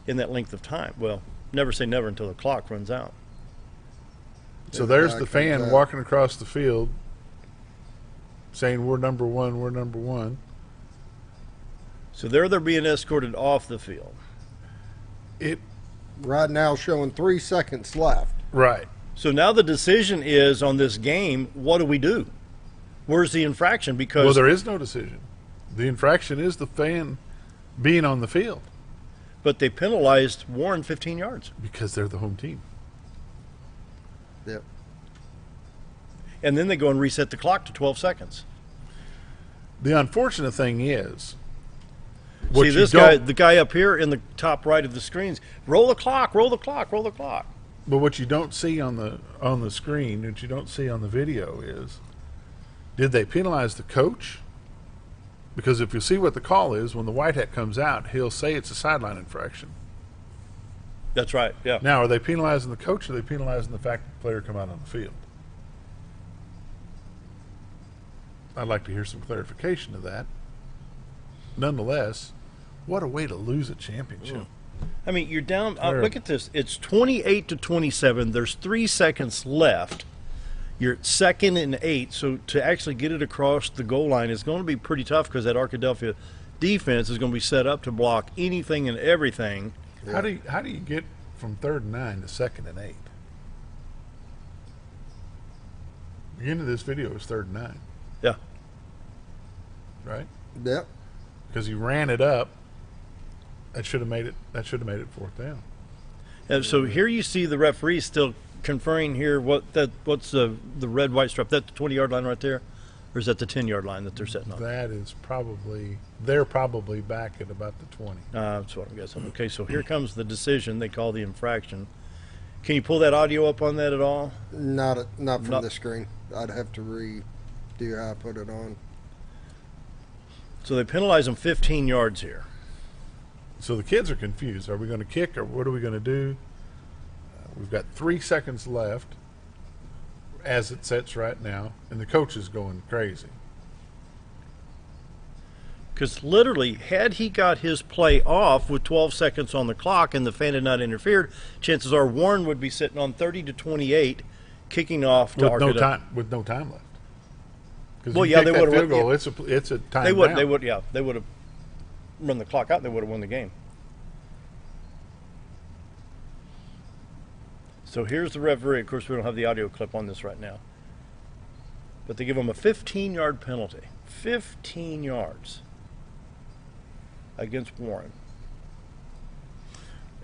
in that length of time. Well, never say never until the clock runs out. So there's the fan walking across the field saying, we're number one, we're number one. So they're being escorted off the field. Right now showing 3 seconds left. Right. So now the decision is on this game, what do we do? Where's the infraction? Because well, there is no decision. The infraction is the fan being on the field. But they penalized Warren 15 yards. Because they're the home team. Yep. And then they go and reset the clock to 12 seconds. The unfortunate thing is, see this guy, the guy up here in the top right of the screens, roll the clock, roll the clock, roll the clock. But what you don't see on the screen, what you don't see on the video is, did they penalize the coach? Because if you see what the call is, when the white hat comes out, he'll say it's a sideline infraction. That's right, yeah. Now, are they penalizing the coach, or are they penalizing the fact that the player come out on the field? I'd like to hear some clarification of that. Nonetheless, what a way to lose a championship. I mean, you're down. Look at this. It's 28-27. There's 3 seconds left. You're 2nd and 8. So to actually get it across the goal line is going to be pretty tough, because that Arkadelphia defense is going to be set up to block anything and everything. How do you get from 3rd and 9 to 2nd and 8? The end of this video is 3rd and 9. Yeah. Right? Yep. Because he ran it up. That should have made it 4th down. And so here you see the referee still conferring here. What's the red white stripe? That the 20-yard line right there, or is that the 10-yard line that they're setting on? That is they're probably back at about the 20. That's what I'm guessing. Okay, so here comes the decision. They call the infraction. Can you pull that audio up on that at all? Not from the screen. I'd have to redo how I put it on. So they penalize them 15 yards here. So the kids are confused. Are we going to kick, or what are we going to do? We've got 3 seconds left as it sets right now, and the coach is going crazy. Because literally, had he got his play off with 12 seconds on the clock and the fan had not interfered, chances are Warren would be sitting on 30-28, kicking off to Arkadelphia. With no time left. Well, yeah, they would have. Goal, it's a time. They would. They would have run the clock out. They would have won the game. So here's the referee. Of course, we don't have the audio clip on this right now, but they give him a 15-yard penalty. 15 yards against Warren.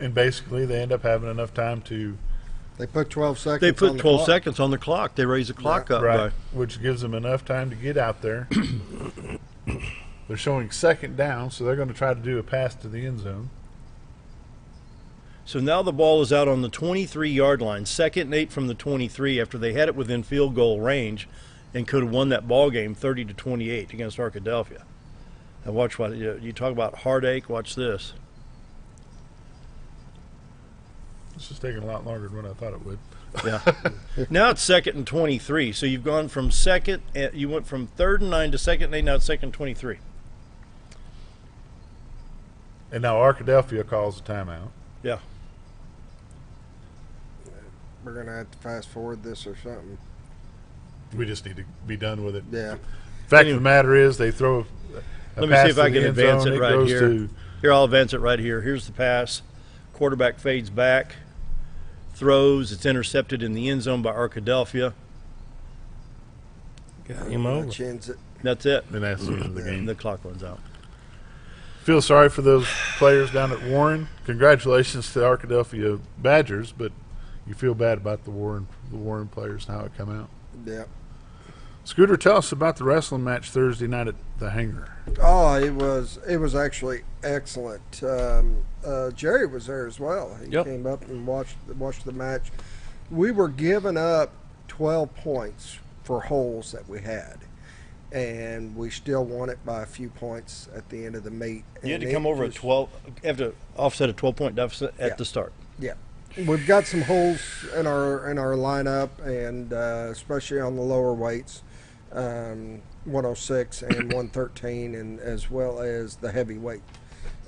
And basically, they end up having enough time to. They put 12 seconds. They put 12 seconds on the clock. They raise the clock up, right? Which gives them enough time to get out there. They're showing 2nd down, so they're going to try to do a pass to the end zone. So now the ball is out on the 23-yard line, 2nd and 8 from the 23, after they had it within field goal range, and could have won that ball game 30-28 against Arkadelphia. Now watch what you talk about heartache. Watch this. This is taking a lot longer than what I thought it would. Yeah. Now it's 2nd and 23. So you've gone from you went from 3rd and 9 to 2nd and 8. Now it's 2nd and 23. And now Arkadelphia calls a timeout. Yeah. We're gonna have to fast forward this or something. We just need to be done with it. Yeah. Fact of the matter is, they throw a Let me pass see if to I the can end advance zone, it right goes here. to- Here, I'll advance it right here. Here's the pass. Quarterback fades back, throws. It's intercepted in the end zone by Arkadelphia. Got him over. Which ends it. That's it. And that's the end of the game. The clock runs out. Feel sorry for those players down at Warren. Congratulations to the Arkadelphia Badgers, but you feel bad about the Warren players and how it come out. Yeah. Scooter, tell us about the wrestling match Thursday night at the Hangar. Oh, it was actually excellent. Jerry was there as well. He came up and watched the match. We were giving up 12 points for holes that we had, and we still won it by a few points at the end of the meet. You had And to come it over was- at 12. You have to offset a 12-point deficit at the start. Yeah, we've got some holes in our lineup, and especially on the lower weights, 106 and 113, and as well as the heavyweight.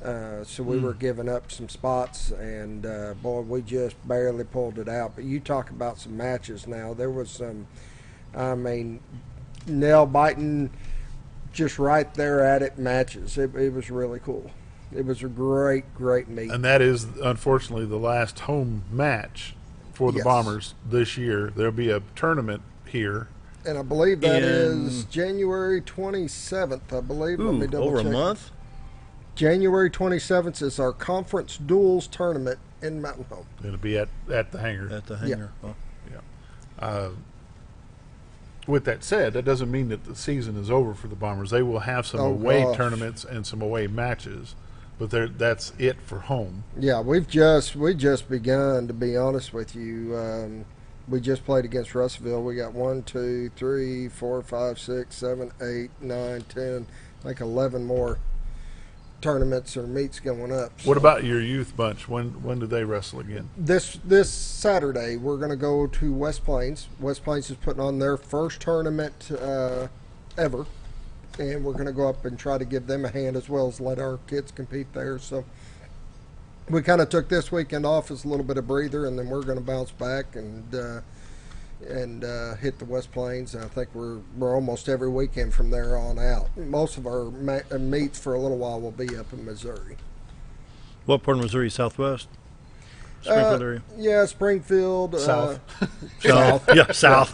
So we were giving up some spots, and boy, we just barely pulled it out. But you talk about some matches now. There was some, I mean, nail biting, just right there at it matches. It was really cool. It was a great meet. And that is, unfortunately, the last home match for the Yes. Bombers this year. There'll be a tournament here. And I believe that is January 27th, I believe. Let me double over check. a month? January 27th is our conference duels tournament in Mountain Home. It'll be at the Hangar. At the Hangar. Yeah. Oh. With that said, that doesn't mean that the season is over for the Bombers. They will have some Oh, away gosh. tournaments and some away matches, but that's it for home. Yeah, we just begun, to be honest with you. We just played against Russellville. We got 1, 2, 3, 4, 5, 6, 7, 8, 9, 10, like 11 more tournaments or meets going up. What So about your youth bunch? When do they wrestle again? this Saturday, we're going to go to West Plains. West Plains is putting on their first tournament ever, and we're going to go up and try to give them a hand as well as let our kids compete there. So we kind of took this weekend off as a little bit of breather, and then we're going to bounce back and hit the West Plains. And I think we're almost every weekend from there on out. Most of our meets for a little while will be up in Missouri. What part of Missouri? Southwest? Springfield area? Yeah, Springfield. South. South. Yeah, south.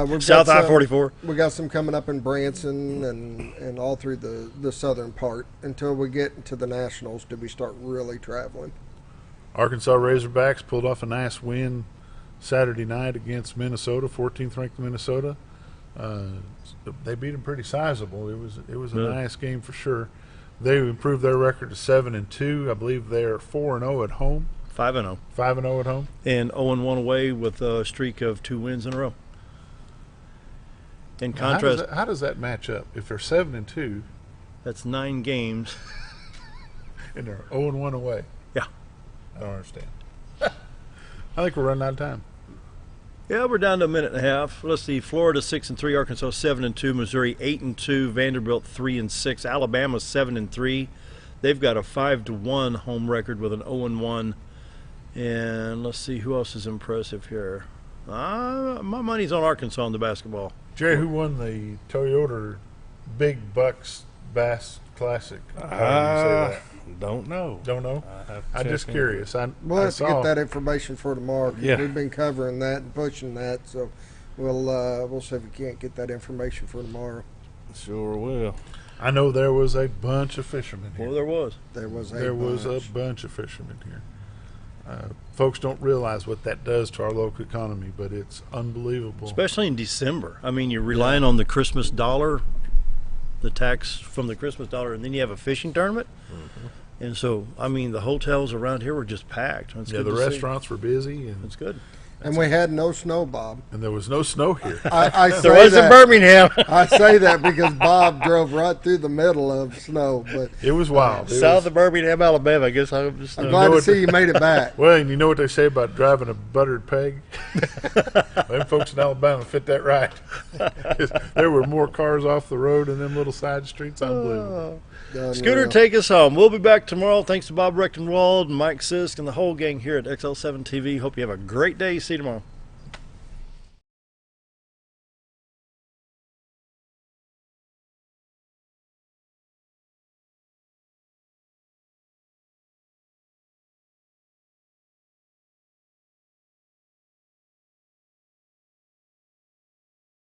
We've South got some- I-44. We got some coming up in Branson and all through the southern part until we get into the Nationals. Do we start really traveling? Arkansas Razorbacks pulled off a nice win Saturday night against Minnesota, 14th ranked Minnesota. They beat them pretty sizable. It was a nice game for sure. They improved their record to 7-2. I believe they're 4-0 at home. 5-0. 5-0 at home. And 0-1 away with a streak of 2 wins in a row. In Now, contrast, how does that match up? If they're 7-2, that's 9 games. and they're 0-1 away. Yeah. I don't understand. I think we're running out of time. Yeah, we're down to a minute and a half. Let's see. Florida 6-3, Arkansas 7-2, Missouri 8-2, Vanderbilt 3-6, Alabama 7-3. They've got a 5-1 home record with an 0-1. And let's see who else is impressive here. My money's on Arkansas in the basketball. Jerry, who won the Toyota Big Bucks Bass Classic? How do you say that? Don't know. Don't know? I'm just check curious. We'll have to get that information for tomorrow. 'Cause Yeah. we've been covering that and pushing that, so we'll see if we can't get that information for tomorrow. Sure will. I know there was a bunch of fishermen here. Well, there was. There was a bunch of fishermen here. Folks don't realize what that does to our local economy, but it's unbelievable. Especially in December. I mean, you're relying on the Christmas dollar, the tax from the Christmas dollar, and then you have a fishing tournament. Mm-hmm. And so, I mean, the hotels around here were just packed. It's good the to see. restaurants were busy. And it's good. And we had no snow, Bob. And there was no snow here. I There was in Birmingham. I say that because Bob drove right through the middle of snow, but It was wild. It South was- of Birmingham, Alabama. I guess I'm just. I'm glad to see you made it back. Well, and you know what they say about driving a buttered peg? Them folks in Alabama fit that right. There were more cars off the road in them little side streets. Unbelievable. Scooter, take us home. We'll be back tomorrow. Thanks to Bob Recktenwald and Mike Sisk and the whole gang here at XL7 TV. Hope you have a great day. See you tomorrow.